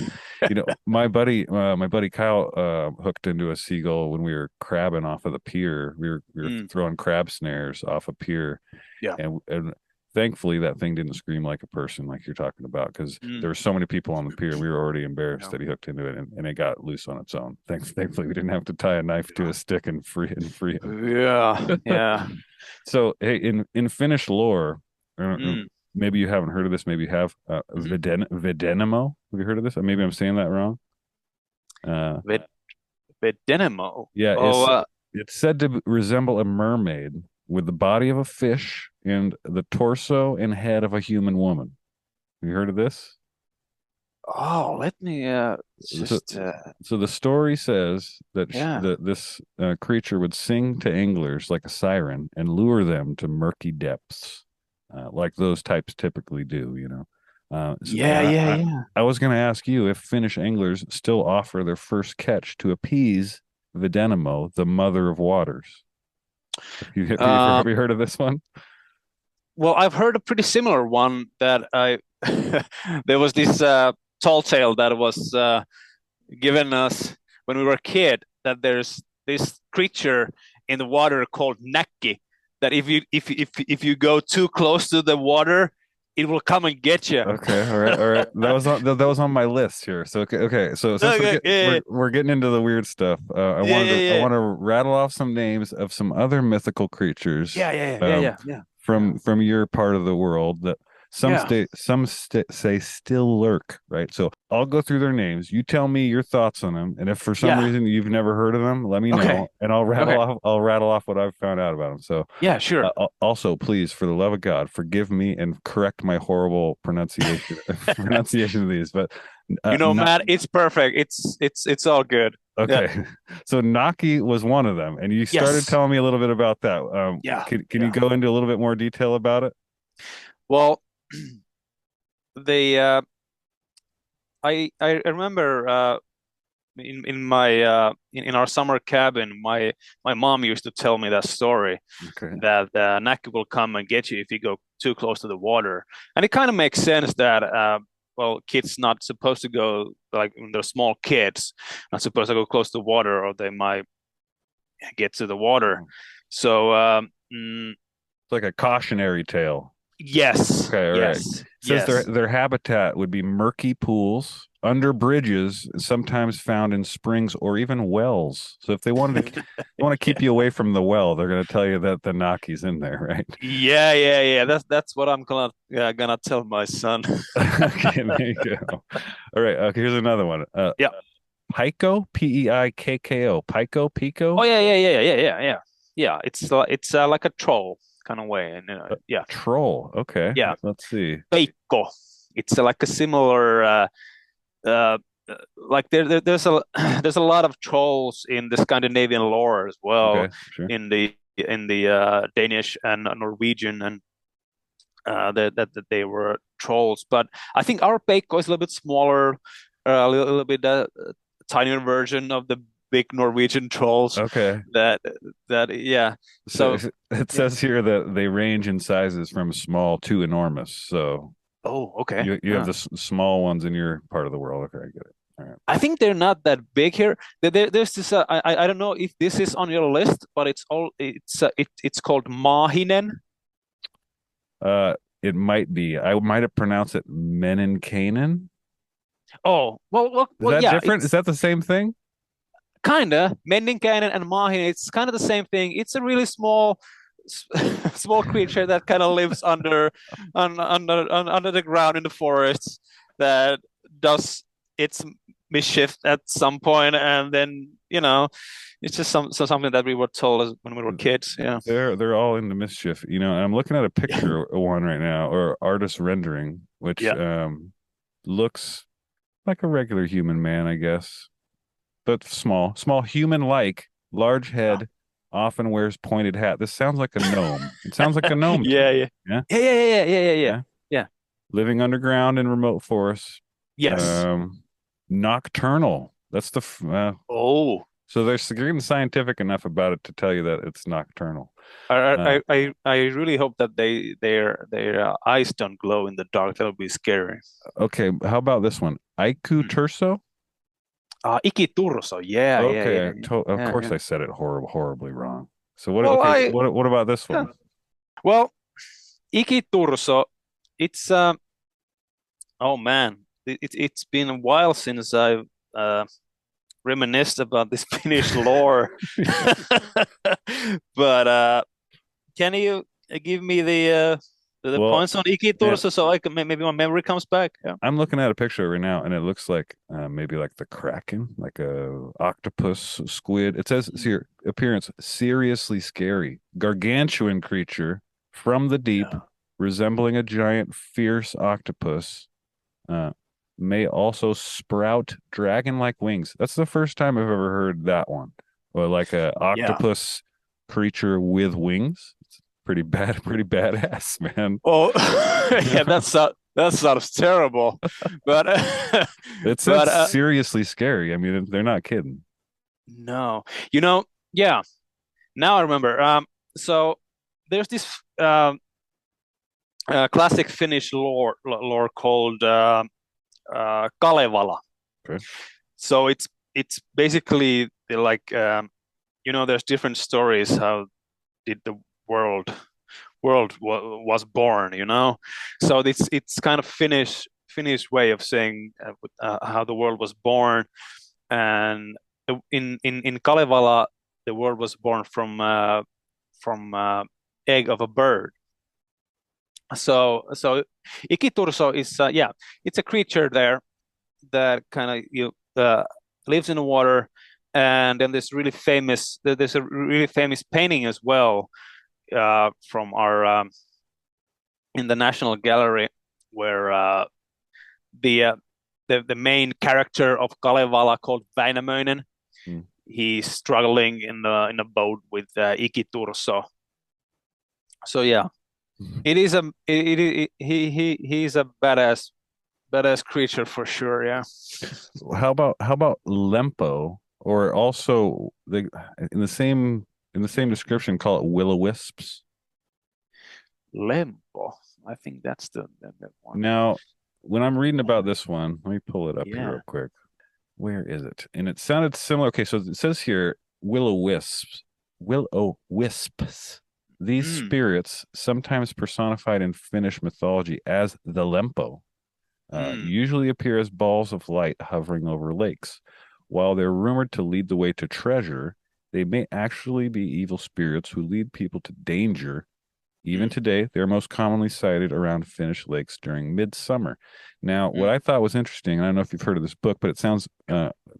My buddy Kyle hooked into a seagull when we were crabbing off of the pier. We were throwing crab snares off a pier. Yeah. And thankfully that thing didn't scream like a person like you're talking about, because there were so many people on the pier. We were already embarrassed that he hooked into it, and it got loose on its own. Thankfully we didn't have to tie a knife to a stick and free him. Yeah. So hey, in Finnish lore, maybe you haven't heard of this, maybe you have, Vedenemo. Have you heard of this? Maybe I'm saying that wrong. Vedenemo. Yeah, it's said to resemble a mermaid with the body of a fish and the torso and head of a human woman. Have you heard of this? Oh, let me just. So the story says that this creature would sing to anglers like a siren and lure them to murky depths, like those types typically do. I was going to ask you if Finnish anglers still offer their first catch to appease Vedenemo, the mother of waters. Have you heard of this one? Well, I've heard a pretty similar one that there was this tall tale that was given us when we were a kid, that there's this creature in the water called Näkki, that if you go too close to the water, it will come and get you. Okay, all right. That was on my list here. So okay. So since we're getting into the weird stuff, I want to rattle off some names of some other mythical creatures. From your part of the world that some say still lurk, right? So I'll go through their names. You tell me your thoughts on them, and if for some reason you've never heard of them, let me know, and I'll rattle off what I've found out about them. So sure. Also, please, for the love of God, forgive me and correct my horrible pronunciation of these. But Matt, it's perfect. It's all good. Okay, so Naki was one of them, and you started telling me a little bit about that. Can you go into a little bit more detail about it? Well, I remember in my in our summer cabin, my mom used to tell me that story, that Naki will come and get you if you go too close to the water, and it kind of makes sense that kids not supposed to go, like when they're small kids, not supposed to go close to the water, or they might get to the water. So it's like a cautionary tale. Yes. Okay. All right. It says their habitat would be murky pools, under bridges, sometimes found in springs or even wells. So if they want to keep you away from the well, they're going to tell you that the Naki's in there, right? Yeah. That's what I'm gonna tell my son. Okay, there you go. All right. Okay, here's another one. Pico, Peikko, Pico. Oh yeah. It's like a troll kind of way, and troll. Okay. Yeah. Let's see. Peikko. It's like a similar. Like there's a lot of trolls in the Scandinavian lore as well. Okay, sure. In the Danish and Norwegian, and that they were trolls. But I think our Peikko is a little bit smaller, a little bit tinier version of the big Norwegian trolls. Okay. So it says here that they range in sizes from small to enormous. So. Oh, okay. You have the small ones in your part of the world. Okay, I get it. All right. I think they're not that big here. There's this. I don't know if this is on your list, but it's called Mahinen. It might be. I might have pronounced it Meninkainen. Oh, well, is that different? Is that the same thing? Kinda. Meninkainen and Mahinen. It's kind of the same thing. It's a really small creature that kind of lives under the ground in the forest, that does its mischief at some point, and then it's just something that we were told when we were kids. Yeah, they're all into mischief, and I'm looking at a picture of one right now, or artist rendering, which looks like a regular human man, I guess, but small human-like, large head. Often wears pointed hat. This sounds like a gnome. It sounds like a gnome. Yeah. Living underground in remote forests. Yes. Nocturnal. That's the So they're getting scientific enough about it to tell you that it's nocturnal. I really hope that their eyes don't glow in the dark. That would be scary. Okay, how about this one? Aiku Turso? Ikiturso. Yeah, Okay, yeah. of course I said it horribly wrong. So what? Well, okay, what about this one? Well, Ikiturso, it's oh man, it's been a while since I've reminisced about this Finnish lore. But can you give me the points on Ikiturso so I can maybe my memory comes back? Yeah. I'm looking at a picture right now, and it looks like maybe like the Kraken, like a octopus, squid. It says here, appearance seriously scary, gargantuan creature from the deep, resembling a giant, fierce octopus. May also sprout dragon-like wings. That's the first time I've ever heard that one. Or like a octopus creature with wings. It's pretty badass, man. Oh, yeah, that sounds terrible. But it says seriously scary. I mean, they're not kidding. No, yeah. Now I remember. So there's this classic Finnish lore called Kalevala. Okay. So it's basically like there's different stories how did the world was born, so it's kind of Finnish way of saying how the world was born. And in Kalevala the world was born from egg of a bird. So Ikiturso is it's a creature there that kind of lives in the water. And then there's a really famous painting as well from our in the National Gallery, where the main character of Kalevala, called Väinämöinen, he's struggling in a boat with Ikiturso. So yeah. He's a badass creature for sure. Yeah. How about Lempo, or also in the same description call it will-o-wisps? Lempo, I think that's the one. Now, when I'm reading about this one, let me pull it up here real quick. Where is it? And it sounded similar. Okay, so it says here will-o-wisps. These spirits, sometimes personified in Finnish mythology as the Lempo, usually appear as balls of light hovering over lakes. While they're rumored to lead the way to treasure, they may actually be evil spirits who lead people to danger. Even today, they're most commonly sighted around Finnish lakes during midsummer. Now, what I thought was interesting, I don't know if you've heard of this book, but it sounds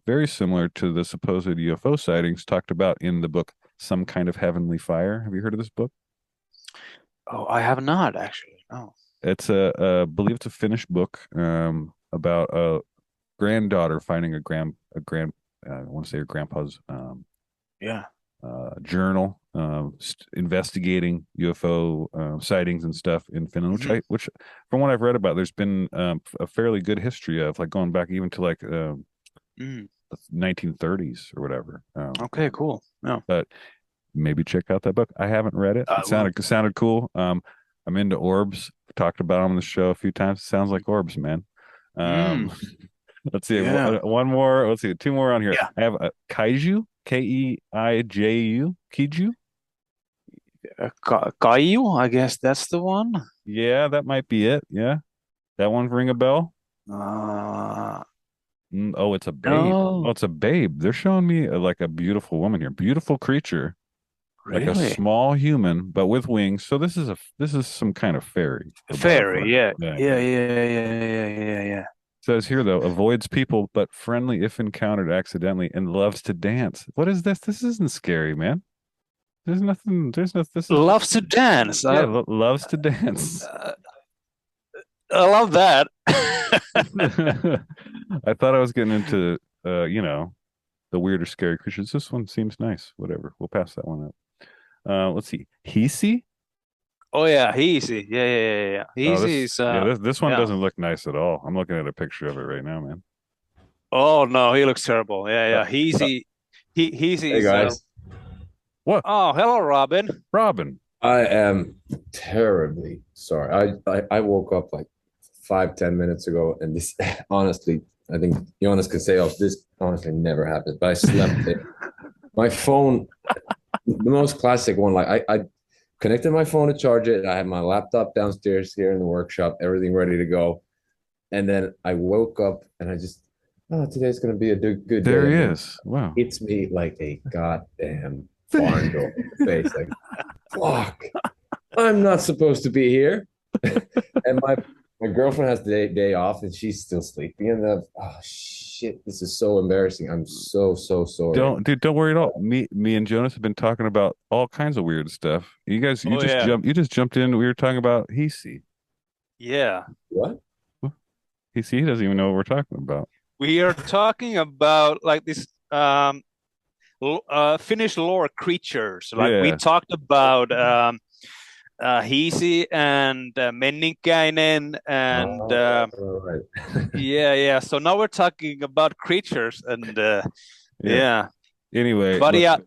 very similar to the supposed UFO sightings talked about in the book Some Kind of Heavenly Fire. Have you heard of this book? Oh, I have not actually. No. It's I believe it's a Finnish book about a granddaughter finding I want to say her grandpa's journal, investigating UFO sightings and stuff in Finland, which from what I've read about, there's been a fairly good history of, like going back even to like the 1930s or whatever. Okay, cool. Yeah. But maybe check out that book. I haven't read it. It sounded cool. I'm into orbs. Talked about them on the show a few times. It sounds like orbs, man. Let's see. One more. Let's see. Two more on here. I have a kaiju. Keiju. Kiju. Kaiju. I guess that's the one. Yeah, that might be it. Yeah, that one ring a bell. Oh, it's a babe. No. Oh, it's a babe. They're showing me like a beautiful woman here. Beautiful creature. Really? Like a small human, but with wings. So this is some kind of fairy. Fairy, yeah. It says here though, avoids people but friendly if encountered accidentally, and loves to dance. What is this? This isn't scary, man. There's nothing. This is loves to dance. Yeah, loves to dance. I love that. I thought I was getting into the weirder, scary creatures. This one seems nice. Whatever. We'll pass that one up. Let's see. Hisi? Oh yeah, Hisi. Yeah. Hisi is this one doesn't look nice at all. I'm looking at a picture of it right now, man. Oh no, he looks terrible. Yeah. Hisi He's Hey guys. What? Oh, hello, Robin. Robin. I am terribly sorry. I woke up like 5-10 minutes ago, and this honestly, I think Jonas could say, "Oh, this honestly never happens." But I slept in. My phone, the most classic one. Like I connected my phone to charge it. I had my laptop downstairs here in the workshop, everything ready to go, and then I woke up and I just, oh, today's gonna be a good day. There he is. Wow. Hits me like a goddamn barn door in the face. Like, fuck, I'm not supposed to be here. And my girlfriend has the day off, and she's still sleeping. And oh shit, this is so embarrassing. I'm so sorry. Don't worry at all. Me and Jonas have been talking about all kinds of weird stuff. You guys, you just jumped in. We were talking about Hisi. Yeah. What? He doesn't even know what we're talking about. We are talking about like this Finnish lore creatures. Like we talked about Hisi and Menninkäinen and right. yeah. So now we're talking about creatures and yeah. Anyway, but yeah.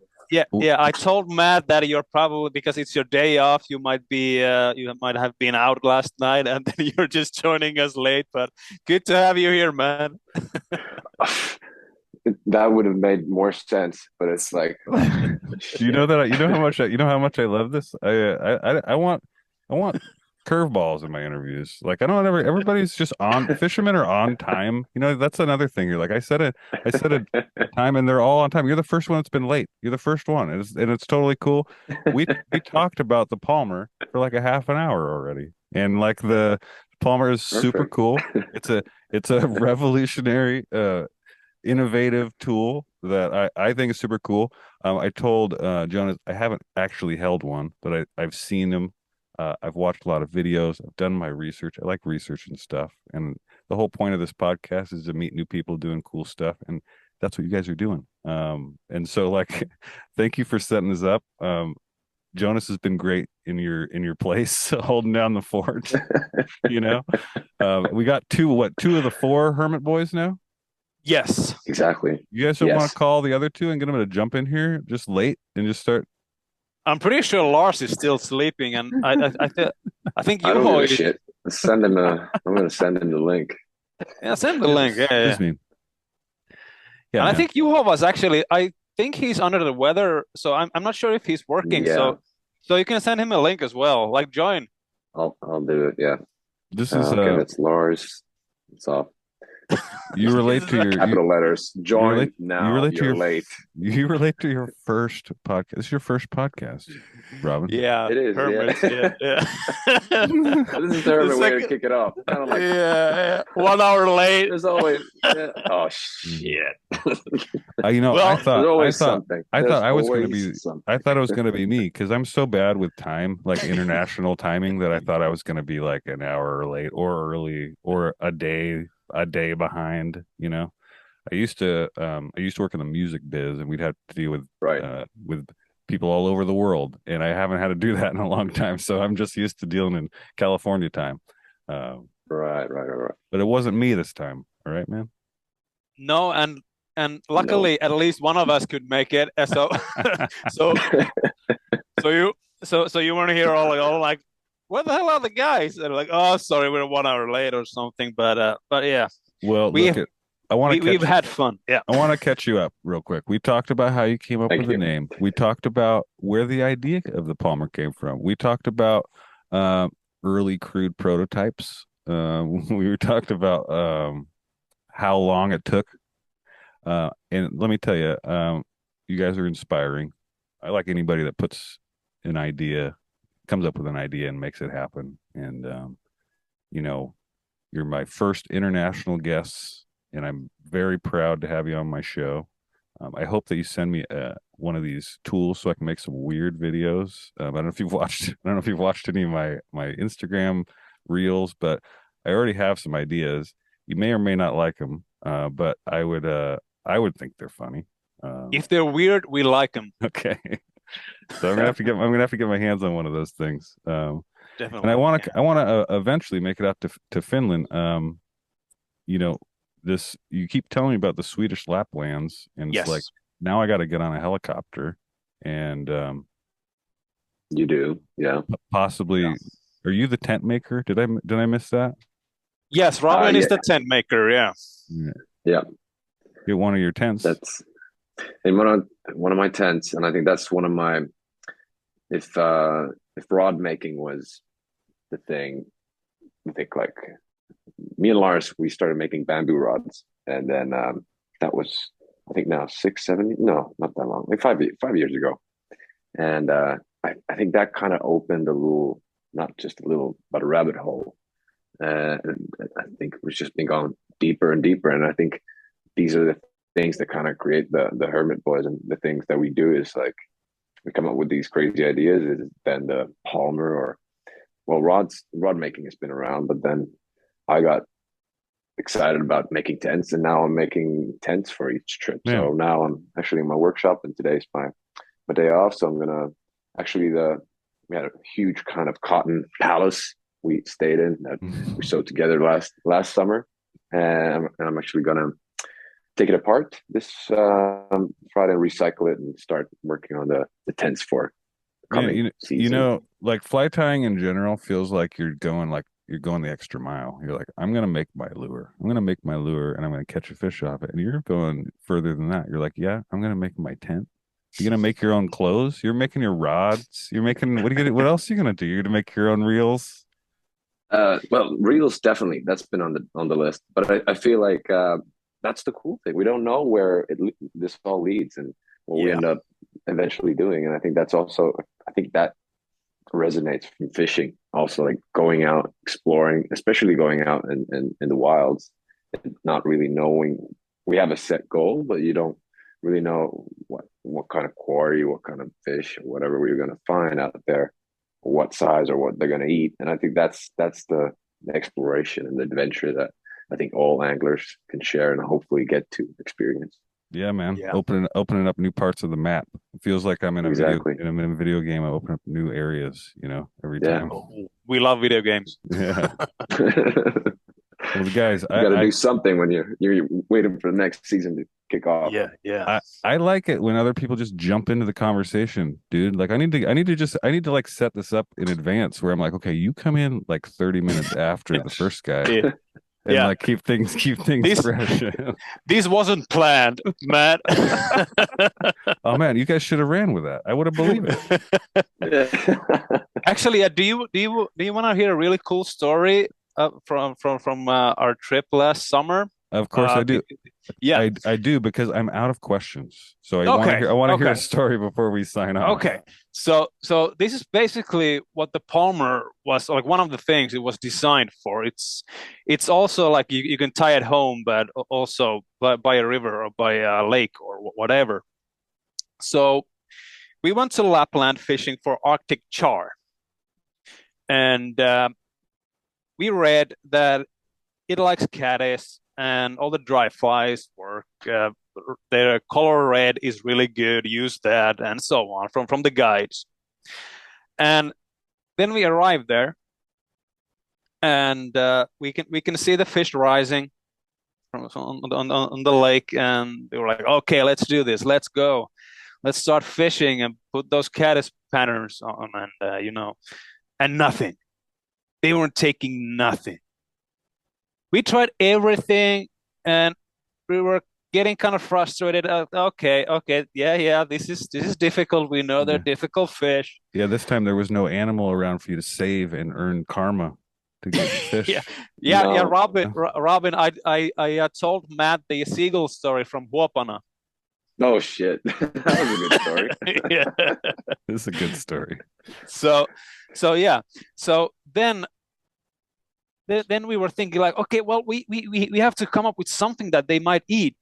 I told Matt that you're probably, because it's your day off, you might have been out last night, and then you're just joining us late. But good to have you here, man. That would have made more sense, but it's like, you know how much I love this. I want curveballs in my interviews. Like I don't ever. Everybody's just on. Fishermen are on time. You know, that's another thing here. Like I said a time, and they're all on time. You're the first one that's been late. You're the first one, and it's totally cool. We talked about the Palmer for like a half an hour already, and like the Palmer is super cool. It's a revolutionary, innovative tool that I think is super cool. I told Jonas I haven't actually held one, but I've seen them. I've watched a lot of videos. I've done my research. I like researching stuff. And the whole point of this podcast is to meet new people doing cool stuff. And that's what you guys are doing. And so like, thank you for setting this up. Jonas has been great in your place, holding down the fort. You know, we got two of the four Hermit boys now. Yes, exactly. You guys don't want to call the other two and get them to jump in here just late and just start. I'm pretty sure Lars is still sleeping, and I think you. I don't give a shit. I'm going to send him the link. Yeah, send the link. Yeah. Yeah, and I think Juho was actually. I think he's under the weather, so I'm not sure if he's working. Yeah. So you can send him a link as well. Like join. I'll do it. Yeah. This is okay. It's Lars. It's off. You relate to your capital letters. Join now. You're late. You relate to your first podcast. This is your first podcast, Robin. Yeah, it is. Hermit, yeah. This is the Hermit way to kick it off. I don't like. Yeah. 1 hour late. There's always. Oh shit. You know, I thought it was going to be me because I'm so bad with time, like international timing, that I thought I was going to be like an hour late or early or a day behind. You know, I used to work in the music biz, and we'd have to deal with people all over the world, and I haven't had to do that in a long time, so I'm just used to dealing in California time. Right. But it wasn't me this time. All right, man. No, and luckily at least one of us could make it. So you weren't here all like, where the hell are the guys? And like, oh, sorry, we're 1 hour late or something. But yeah. Well, we've had fun. Yeah. I want to catch you up real quick. We talked about how you came up with the name. We talked about where the idea of the Palmer came from. We talked about early crude prototypes. We talked about how long it took. And let me tell you, you guys are inspiring. I like anybody that comes up with an idea and makes it happen. And, you know, you're my first international guest, and I'm very proud to have you on my show. I hope that you send me one of these tools so I can make some weird videos. I don't know if you've watched any of my Instagram reels, but I already have some ideas. You may or may not like them, but I would think they're funny. If they're weird, we like them. Okay. So I'm gonna have to get my hands on one of those things. Definitely. And I want to eventually make it out to Finland. You know, you keep telling me about the Swedish Laplands, and it's like now I got to get on a helicopter and You do, yeah. possibly. Are you the tent maker? Did I miss that? Yes, Robin is yeah. the tent maker. Yeah. Yeah. Get one of your tents. That's in one of my tents, and I think that's one of my. If rod making was the thing, I think like me and Lars, we started making bamboo rods, and then that was I think now 6, 7, no, not that long, like 5 years ago, and I think that kind of opened a little, not just a little, but a rabbit hole. And I think we've just been going deeper and deeper. And I think these are the things that kind of create the Hermit Boys, and the things that we do is like we come up with these crazy ideas. Is then the Palmer or rod making has been around, but then I got excited about making tents, and now I'm making tents for each trip. Yeah. So now I'm actually in my workshop, and today's my day off. So I'm gonna actually we had a huge kind of cotton palace we stayed in that we sewed together last summer, and I'm actually gonna take it apart this Friday and recycle it and start working on the tents for coming season. Like fly tying in general feels like you're going the extra mile. You're like, I'm gonna make my lure. I'm gonna make my lure, and I'm gonna catch a fish off it. And you're going further than that. You're like, yeah, I'm gonna make my tent. You're gonna make your own clothes. You're making your rods. You're making what else are you gonna do? You're gonna make your own reels. Well, reels definitely, that's been on the list. But I feel like that's the cool thing. We don't know where this all leads and what we end up eventually doing. And I think that's also that resonates from fishing. Also, like going out exploring, especially going out in the wilds, and not really knowing. We have a set goal, but you don't really know what kind of quarry, what kind of fish, or whatever we're going to find out there, or what size, or what they're going to eat. And I think that's the exploration and the adventure that I think all anglers can share and hopefully get to experience. Yeah, man. Yeah. Opening up new parts of the map. It feels like I'm in a video game. I open up new areas, every time. We love video games. Yeah. Well, guys, you got to do something when you're waiting for the next season to kick off. Yeah. I like it when other people just jump into the conversation, dude. Like I need to like set this up in advance where I'm like, okay, you come in like 30 minutes after the first guy. Yeah. And like keep things fresh. This wasn't planned, Matt. Oh man, you guys should have ran with that. I would have believed it. Actually, do you want to hear a really cool story from our trip last summer? Of course I do. Yeah, I do, because I'm out of questions. So I want to hear a story before we sign off. Okay. So this is basically what the Palmer was like. One of the things it was designed for. It's also like you can tie at home, but also by a river or by a lake or whatever. So we went to Lapland fishing for Arctic char, and we read that it likes caddis and all the dry flies work. Their color red is really good. Use that, and so on from the guides. And then we arrived there, and we can see the fish rising on the lake, and they were like, okay, let's do this. Let's go. Let's start fishing and put those caddis patterns on, and and nothing. They weren't taking nothing. We tried everything, and we were getting kind of frustrated. Okay, yeah, this is difficult. We know they're difficult fish. Yeah, this time there was no animal around for you to save and earn karma to get fish. Yeah, Robin. I told Matt the seagull story from Huopana. Oh shit, that was a good story. Yeah, this is a good story. So then we were thinking like, okay, well, we have to come up with something that they might eat.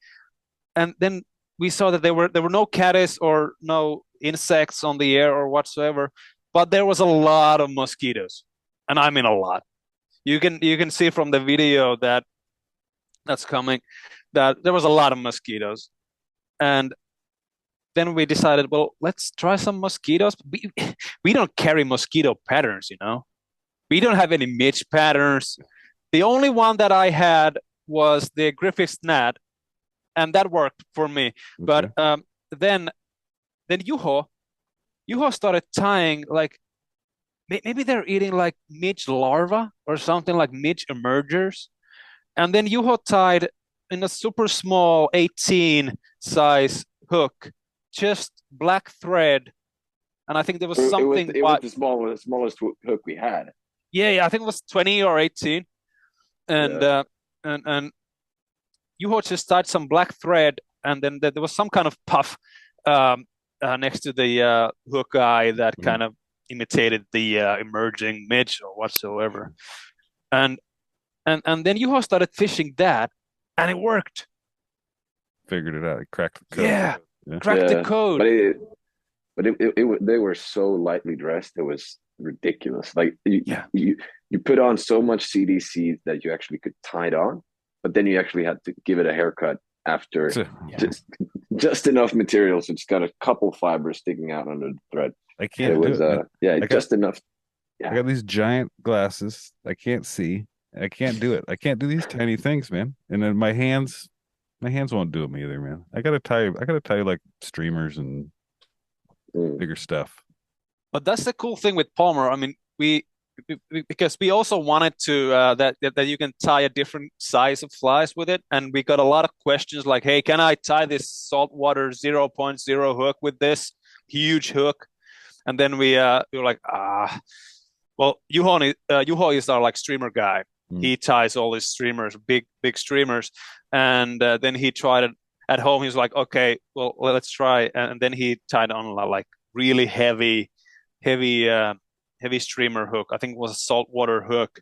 And then we saw that there were no caddis or no insects on the air or whatsoever, but there was a lot of mosquitoes, and I mean a lot. You can see from the video that's coming that there was a lot of mosquitoes, and then we decided, well, let's try some mosquitoes. We don't carry mosquito patterns, We don't have any Mitch patterns. The only one that I had was the Griffith's gnat, and that worked for me. Okay. But then Juho started tying like maybe they're eating like midge larvae or something, like midge emergers. And then Juho tied in a super small 18 size hook, just black thread. And I think there was something. It was the smallest hook we had. Yeah, I think it was 20 or 18. And Juho just tied some black thread, and then there was some kind of puff next to the hook eye that kind of imitated the emerging midge or whatsoever. And then Juho started fishing that, and it worked. Figured it out. It cracked the code. Yeah, cracked the code. But they were so lightly dressed. It was ridiculous. Like you put on so much CDC that you actually could tie it on, but then you actually had to give it a haircut after just enough material, so it's got a couple fibers sticking out under the thread. I can't do it. Just enough. Yeah. I got these giant glasses. I can't see. I can't do it. I can't do these tiny things, man. And then my hands won't do them either, man. I gotta tie like streamers and bigger stuff. But that's the cool thing with Palmer. I mean, because we also wanted to that you can tie a different size of flies with it, and we got a lot of questions like, "Hey, can I tie this saltwater 0.0 hook with this huge hook?" And then we were like, well, Juho is our like streamer guy. He ties all his streamers, big streamers, and then he tried it at home. He was like, "Okay, well, let's try," and then he tied on like really heavy streamer hook. I think it was a saltwater hook,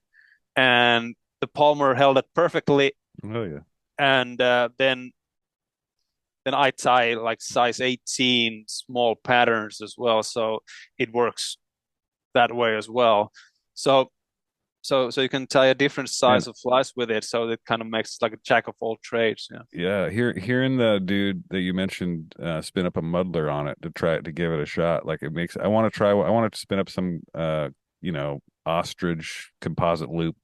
and the Palmer held it perfectly. Oh yeah. And then I tie like size 18 small patterns as well, so it works that way as well. So you can tie a different size of flies with it, so it kind of makes like a jack of all trades. Yeah. Hearing the dude that you mentioned spin up a muddler on it to give it a shot, like it makes. I want to spin up some ostrich composite loop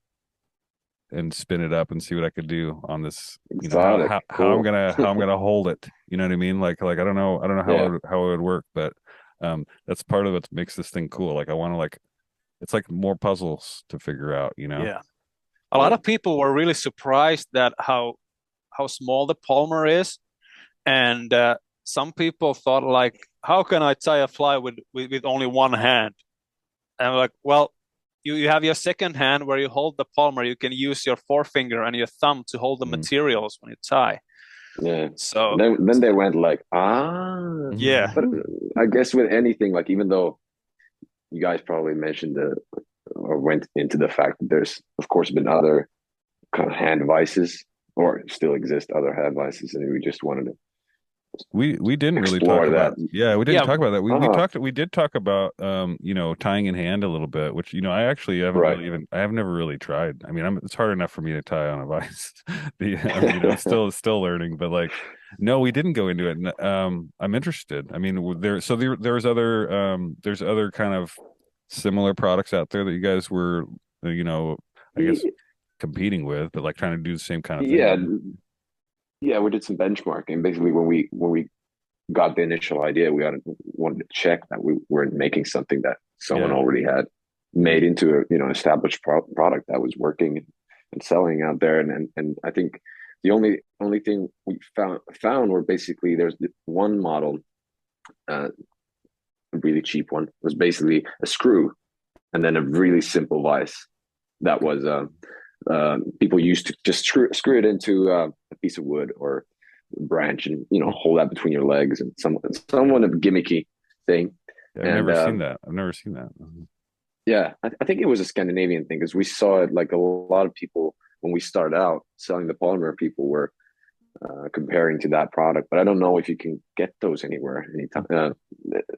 and spin it up and see what I could do on this. How I'm gonna hold it. You know what I mean? Like I don't know how it would work, but that's part of what makes this thing cool. Like I want to it's like more puzzles to figure out, Yeah. A lot of people were really surprised that how small the Palmer is. And some people thought like, how can I tie a fly with only one hand? And I'm like, well, you have your second hand where you hold the Palmer. You can use your forefinger and your thumb to hold the materials when you tie. Yeah. So then they went like, yeah. But I guess with anything, like even though you guys probably mentioned or went into the fact that there's of course been other kind of hand vices, or still exist other hand vices, and we just wanted to. We didn't really talk about that. Yeah, we didn't talk about that. We did talk about tying in hand a little bit, which I actually haven't I have never really tried. I mean, it's hard enough for me to tie on a vice. Still learning, but like no, we didn't go into it. I'm interested. I mean, there's other kind of similar products out there that you guys were I guess competing with, but like trying to do the same kind of thing. Yeah, we did some benchmarking. Basically, when we got the initial idea, we wanted to check that we weren't making something that someone already had made into a established product that was working and selling out there. And I think the only thing we found were basically there's one model, a really cheap one, was basically a screw and then a really simple vise that was people used to just screw it into a piece of wood or branch and hold that between your legs, and somewhat of a gimmicky thing. Yeah, I've never seen that. Yeah, I think it was a Scandinavian thing, because we saw it like a lot of people when we started out selling the Palmer, people were comparing to that product, but I don't know if you can get those anywhere anytime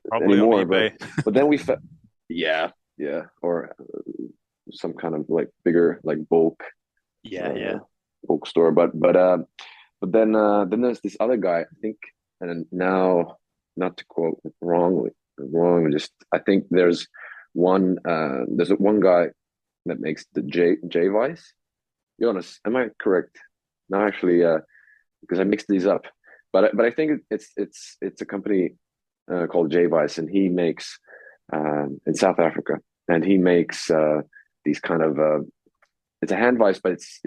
probably anymore. On eBay. But then we or some kind of like bigger like bulk bulk store. But then there's this other guy, I think, and now, not to quote wrong, just I think there's one guy that makes the J Vice. Jonas, am I correct? No, actually, because I mixed these up. but I think it's a company called J-Vice, and he makes in South Africa, and he makes these kind of it's a hand vise, but it's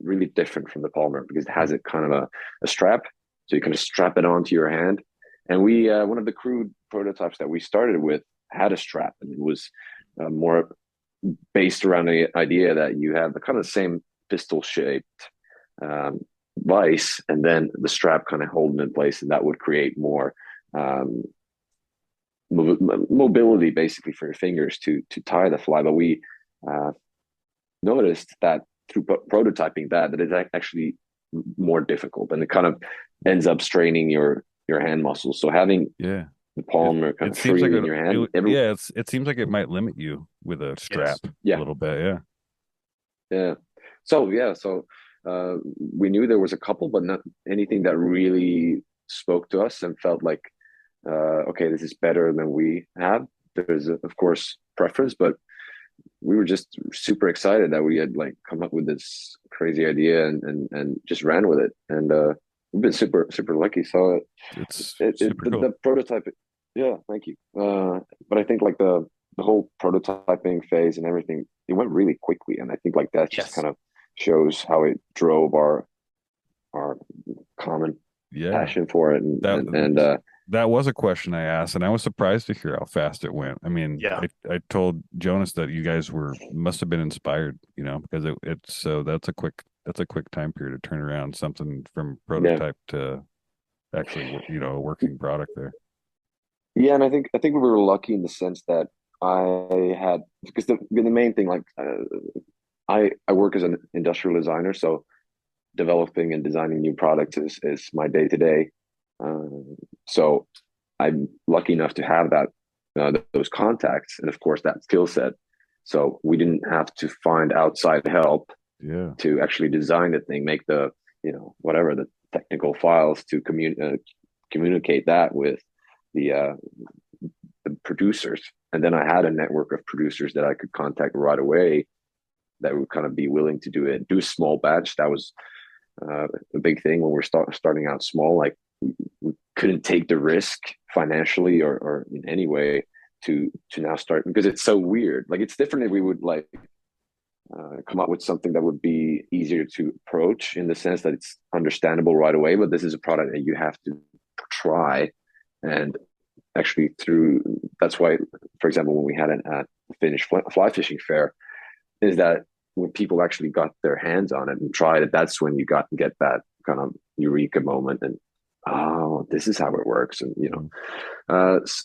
really different from the polymer because it has a kind of a strap, so you can just strap it onto your hand. And we one of the crude prototypes that we started with had a strap, and it was more based around the idea that you have the kind of same pistol shaped vise, and then the strap kind of holding in place, and that would create more mobility basically for your fingers to tie the fly. But we noticed that through prototyping that it's actually more difficult, and it kind of ends up straining your hand muscles. So having the polymer kind of free in your hand, it seems like it might limit you with a strap a little bit. So we knew there was a couple, but not anything that really spoke to us and felt like okay, this is better than we have. There's of course preference, but we were just super excited that we had like come up with this crazy idea and just ran with it. And we've been super lucky. So the prototype, thank you. But I think like the whole prototyping phase and everything, it went really quickly, and I think like that just kind of shows how it drove our common passion for it. And that was a question I asked, and I was surprised to hear how fast it went. I mean, I told Jonas that you guys must have been inspired, because that's a quick time period to turn around something from prototype to actually, a working product there. Yeah, and I think we were lucky in the sense that I had, because the main thing, like I work as an industrial designer, so developing and designing new products is my day to day. So I'm lucky enough to have that those contacts, and of course that skill set. So we didn't have to find outside help to actually design the thing, make the whatever the technical files to communicate that with the producers. And then I had a network of producers that I could contact right away that would kind of be willing to do a small batch. That was a big thing when we're starting out small. Like we couldn't take the risk financially or in any way to now start, because it's so weird. Like it's different if we would like come up with something that would be easier to approach in the sense that it's understandable right away. But this is a product that you have to try, and actually that's why, for example, when we had a Finnish fly fishing fair, is that when people actually got their hands on it and tried it, that's when you get that kind of eureka moment, and this is how it works. And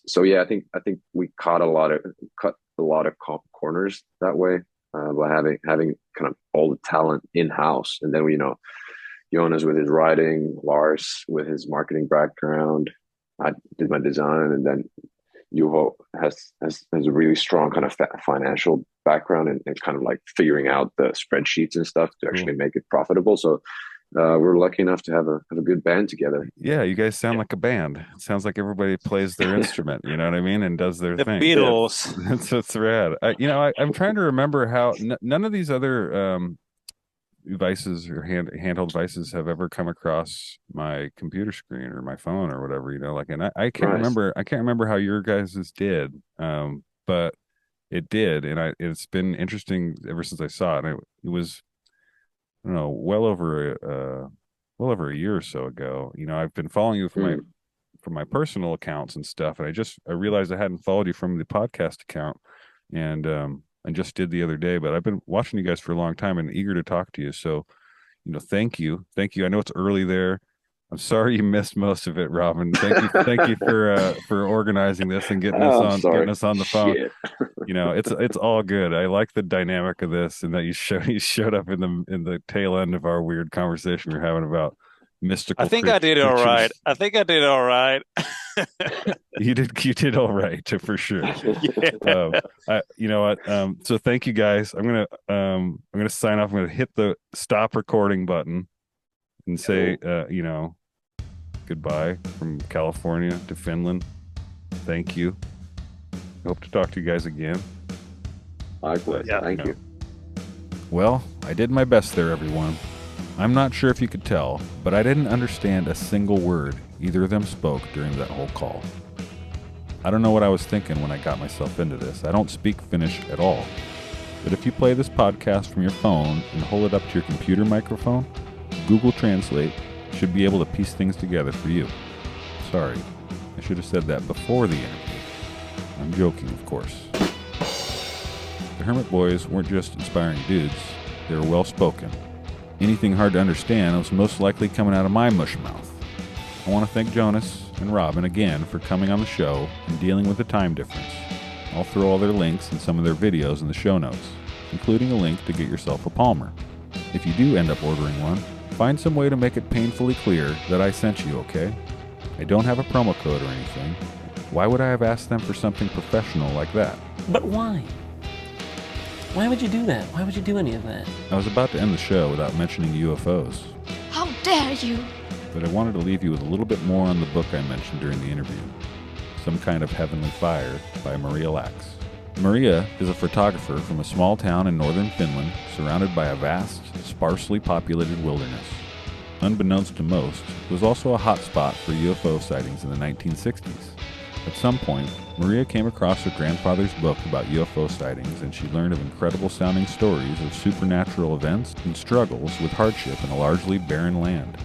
so yeah, I think we cut a lot of corners that way by having kind of all the talent in house. And then Jonas with his writing, Lars with his marketing background, I did my design, and then Juho has a really strong kind of financial background and kind of like figuring out the spreadsheets and stuff to actually make it profitable. So we're lucky enough to have a good band together. Yeah, you guys sound like a band. It sounds like everybody plays their instrument, you know what I mean, and does their thing. The Beatles. That's rad. I'm trying to remember how none of these other devices or handheld devices have ever come across my computer screen or my phone or whatever, and I can't remember how your guys's did, but it did, and it's been interesting ever since I saw it. It was, I don't know, well over a year or so ago. I've been following you from my personal accounts and stuff, and I realized I hadn't followed you from the podcast account, and I just did the other day. But I've been watching you guys for a long time and eager to talk to you. So, thank you. I know it's early there. I'm sorry you missed most of it, Robin. Thank you for organizing this and getting us on the phone. It's all good. I like the dynamic of this, and that you showed up in the tail end of our weird conversation we're having about mystical. I think I did all right. You did all right, for sure. You know what? So thank you guys. I'm gonna sign off. I'm gonna hit the stop recording button and say goodbye from California to Finland. Thank you. I hope to talk to you guys again. Likewise. Thank you. Well, I did my best there, everyone. I'm not sure if you could tell, but I didn't understand a single word either of them spoke during that whole call. I don't know what I was thinking when I got myself into this. I don't speak Finnish at all. But if you play this podcast from your phone and hold it up to your computer microphone, Google Translate should be able to piece things together for you. Sorry, I should have said that before the interview. I'm joking, of course. The Hermit boys weren't just inspiring dudes, they were well-spoken. Anything hard to understand was most likely coming out of my mush mouth. I want to thank Jonas and Robin again for coming on the show and dealing with the time difference. I'll throw all their links and some of their videos in the show notes, including a link to get yourself a Palmer. If you do end up ordering one, find some way to make it painfully clear that I sent you, okay? I don't have a promo code or anything. Why would I have asked them for something professional like that? But why? Why would you do that? Why would you do any of that? I was about to end the show without mentioning UFOs. How dare you! But I wanted to leave you with a little bit more on the book I mentioned during the interview, Some Kind of Heavenly Fire by Maria Lax. Maria is a photographer from a small town in northern Finland surrounded by a vast, sparsely populated wilderness. Unbeknownst to most, it was also a hot spot for UFO sightings in the 1960s. At some point, Maria came across her grandfather's book about UFO sightings, and she learned of incredible-sounding stories of supernatural events and struggles with hardship in a largely barren land.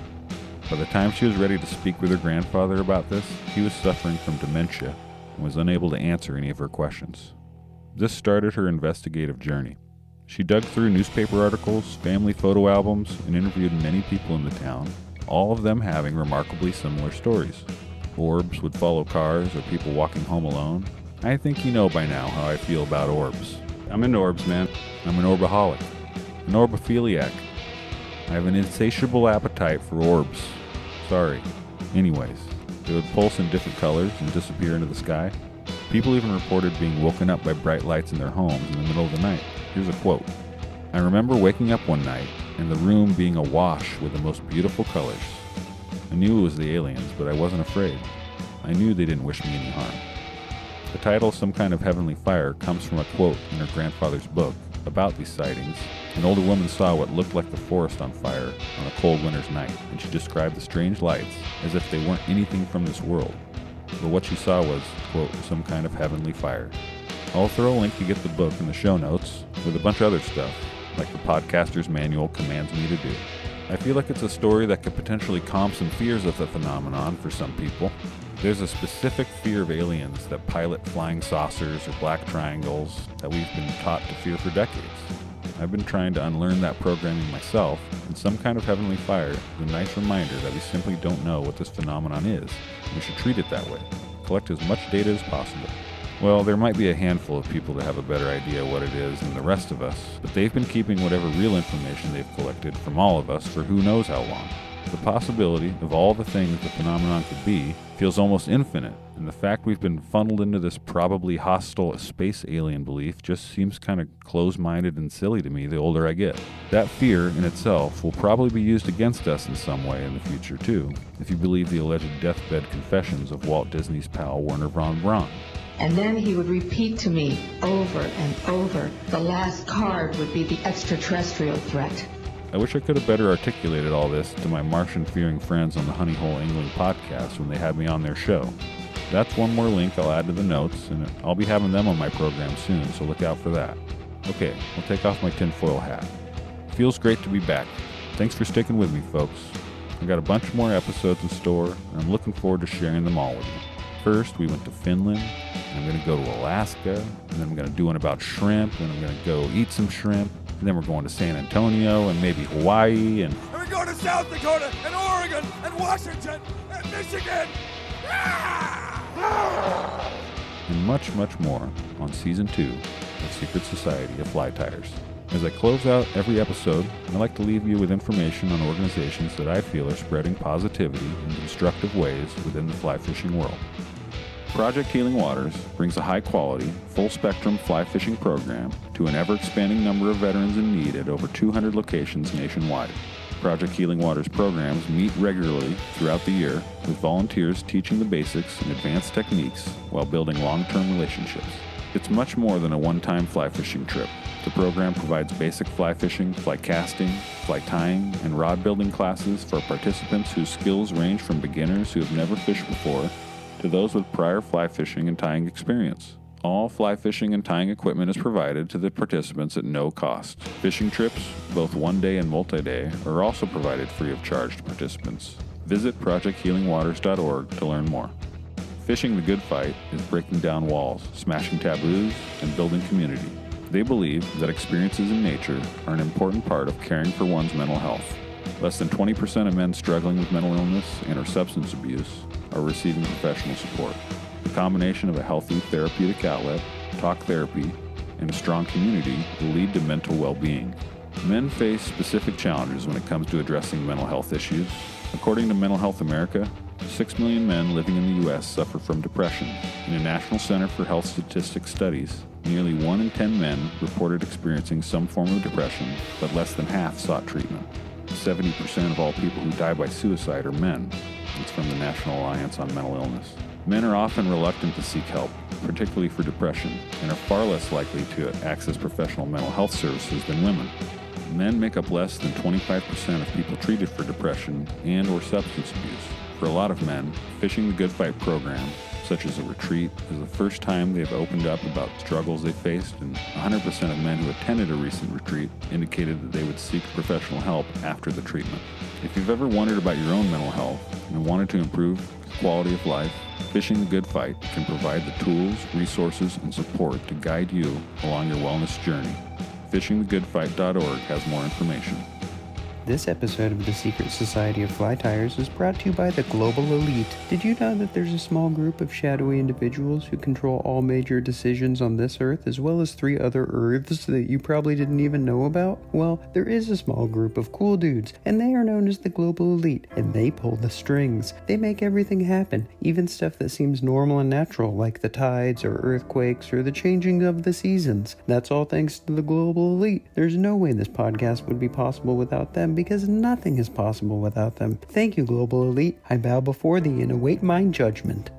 By the time she was ready to speak with her grandfather about this, he was suffering from dementia and was unable to answer any of her questions. This started her investigative journey. She dug through newspaper articles, family photo albums, and interviewed many people in the town, all of them having remarkably similar stories. Orbs would follow cars or people walking home alone. I think you know by now how I feel about orbs. I'm into orbs, man. I'm an orbaholic. An orbophiliac. I have an insatiable appetite for orbs. Sorry. Anyways, they would pulse in different colors and disappear into the sky. People even reported being woken up by bright lights in their homes in the middle of the night. Here's a quote. I remember waking up one night and the room being awash with the most beautiful colors. I knew it was the aliens, but I wasn't afraid. I knew they didn't wish me any harm. The title, Some Kind of Heavenly Fire, comes from a quote in her grandfather's book about these sightings. An older woman saw what looked like the forest on fire on a cold winter's night, and she described the strange lights as if they weren't anything from this world. But what she saw was, quote, some kind of heavenly fire. I'll throw a link to get the book in the show notes with a bunch of other stuff, like the podcaster's manual commands me to do. I feel like it's a story that could potentially calm some fears of the phenomenon for some people. There's a specific fear of aliens that pilot flying saucers or black triangles that we've been taught to fear for decades. I've been trying to unlearn that programming myself, and Some Kind of Heavenly Fire is a nice reminder that we simply don't know what this phenomenon is, and we should treat it that way. Collect as much data as possible. Well, there might be a handful of people that have a better idea what it is than the rest of us, but they've been keeping whatever real information they've collected from all of us for who knows how long. The possibility of all the things the phenomenon could be feels almost infinite, and the fact we've been funneled into this probably hostile space alien belief just seems kind of close-minded and silly to me the older I get. That fear in itself will probably be used against us in some way in the future too, if you believe the alleged deathbed confessions of Walt Disney's pal Werner von Braun. And then he would repeat to me over and over, the last card would be the extraterrestrial threat. I wish I could have better articulated all this to my Martian-fearing friends on the Honey Hole Angling podcast when they had me on their show. That's one more link I'll add to the notes, and I'll be having them on my program soon, so look out for that. Okay, I'll take off my tinfoil hat. Feels great to be back. Thanks for sticking with me, folks. I've got a bunch more episodes in store, and I'm looking forward to sharing them all with you. First, we went to Finland, and I'm going to go to Alaska, and then I'm going to do one about shrimp, and I'm going to go eat some shrimp, and then we're going to San Antonio, and maybe Hawaii, and we're going to South Dakota, and Oregon, and Washington, and Michigan! And much, much more on Season 2 of Secret Society of Fly Tires. As I close out every episode, I like to leave you with information on organizations that I feel are spreading positivity in constructive ways within the fly fishing world. Project Healing Waters brings a high-quality, full-spectrum fly fishing program to an ever-expanding number of veterans in need at over 200 locations nationwide. Project Healing Waters programs meet regularly throughout the year with volunteers teaching the basics and advanced techniques while building long-term relationships. It's much more than a one-time fly fishing trip. The program provides basic fly fishing, fly casting, fly tying, and rod building classes for participants whose skills range from beginners who have never fished before to those with prior fly fishing and tying experience. All fly fishing and tying equipment is provided to the participants at no cost. Fishing trips, both one-day and multi-day, are also provided free of charge to participants. Visit projecthealingwaters.org to learn more. Fishing the Good Fight is breaking down walls, smashing taboos, and building community. They believe that experiences in nature are an important part of caring for one's mental health. Less than 20% of men struggling with mental illness and or substance abuse are receiving professional support. The combination of a healthy therapeutic outlet, talk therapy, and a strong community will lead to mental well-being. Men face specific challenges when it comes to addressing mental health issues. According to Mental Health America, 6 million men living in the U.S. suffer from depression. In a National Center for Health Statistics studies, nearly 1 in 10 men reported experiencing some form of depression, but less than half sought treatment. 70% of all people who die by suicide are men. It's from the National Alliance on Mental Illness. Men are often reluctant to seek help, particularly for depression, and are far less likely to access professional mental health services than women. Men make up less than 25% of people treated for depression and or substance abuse. For a lot of men, Fishing the Good Fight program, such as a retreat, is the first time they've opened up about struggles they faced, and 100% of men who attended a recent retreat indicated that they would seek professional help after the treatment. If you've ever wondered about your own mental health and wanted to improve quality of life, Fishing the Good Fight can provide the tools, resources, and support to guide you along your wellness journey. FishingTheGoodFight.org has more information. This episode of the Secret Society of Fly Tyers is brought to you by the Global Elite. Did you know that there's a small group of shadowy individuals who control all major decisions on this Earth, as well as 3 other Earths that you probably didn't even know about? Well, there is a small group of cool dudes, and they are known as the Global Elite, and they pull the strings. They make everything happen, even stuff that seems normal and natural, like the tides or earthquakes or the changing of the seasons. That's all thanks to the Global Elite. There's no way this podcast would be possible without them, because nothing is possible without them. Thank you, Global Elite. I bow before thee and await mine judgment.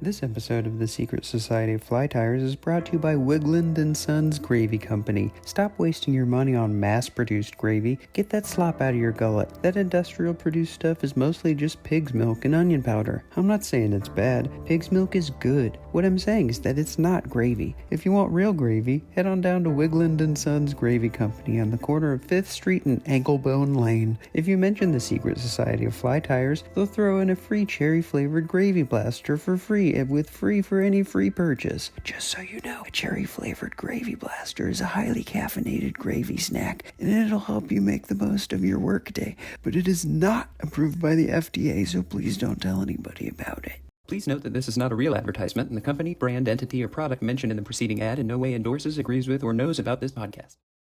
This episode of the Secret Society of Fly Tyers is brought to you by Wigland & Sons Gravy Company. Stop wasting your money on mass-produced gravy. Get that slop out of your gullet. That industrial-produced stuff is mostly just pig's milk and onion powder. I'm not saying it's bad. Pig's milk is good. What I'm saying is that it's not gravy. If you want real gravy, head on down to Wigland & Sons Gravy Company on the corner of 5th Street and Anklebone Lane. If you mention the Secret Society of Fly Tyers, they'll throw in a free cherry-flavored gravy blaster for free, with free for any free purchase. Just so you know, a cherry-flavored gravy blaster is a highly caffeinated gravy snack, and it'll help you make the most of your workday, but it is not approved by the FDA, so please don't tell anybody about it. Please note that this is not a real advertisement, and the company, brand, entity, or product mentioned in the preceding ad in no way endorses, agrees with, or knows about this podcast.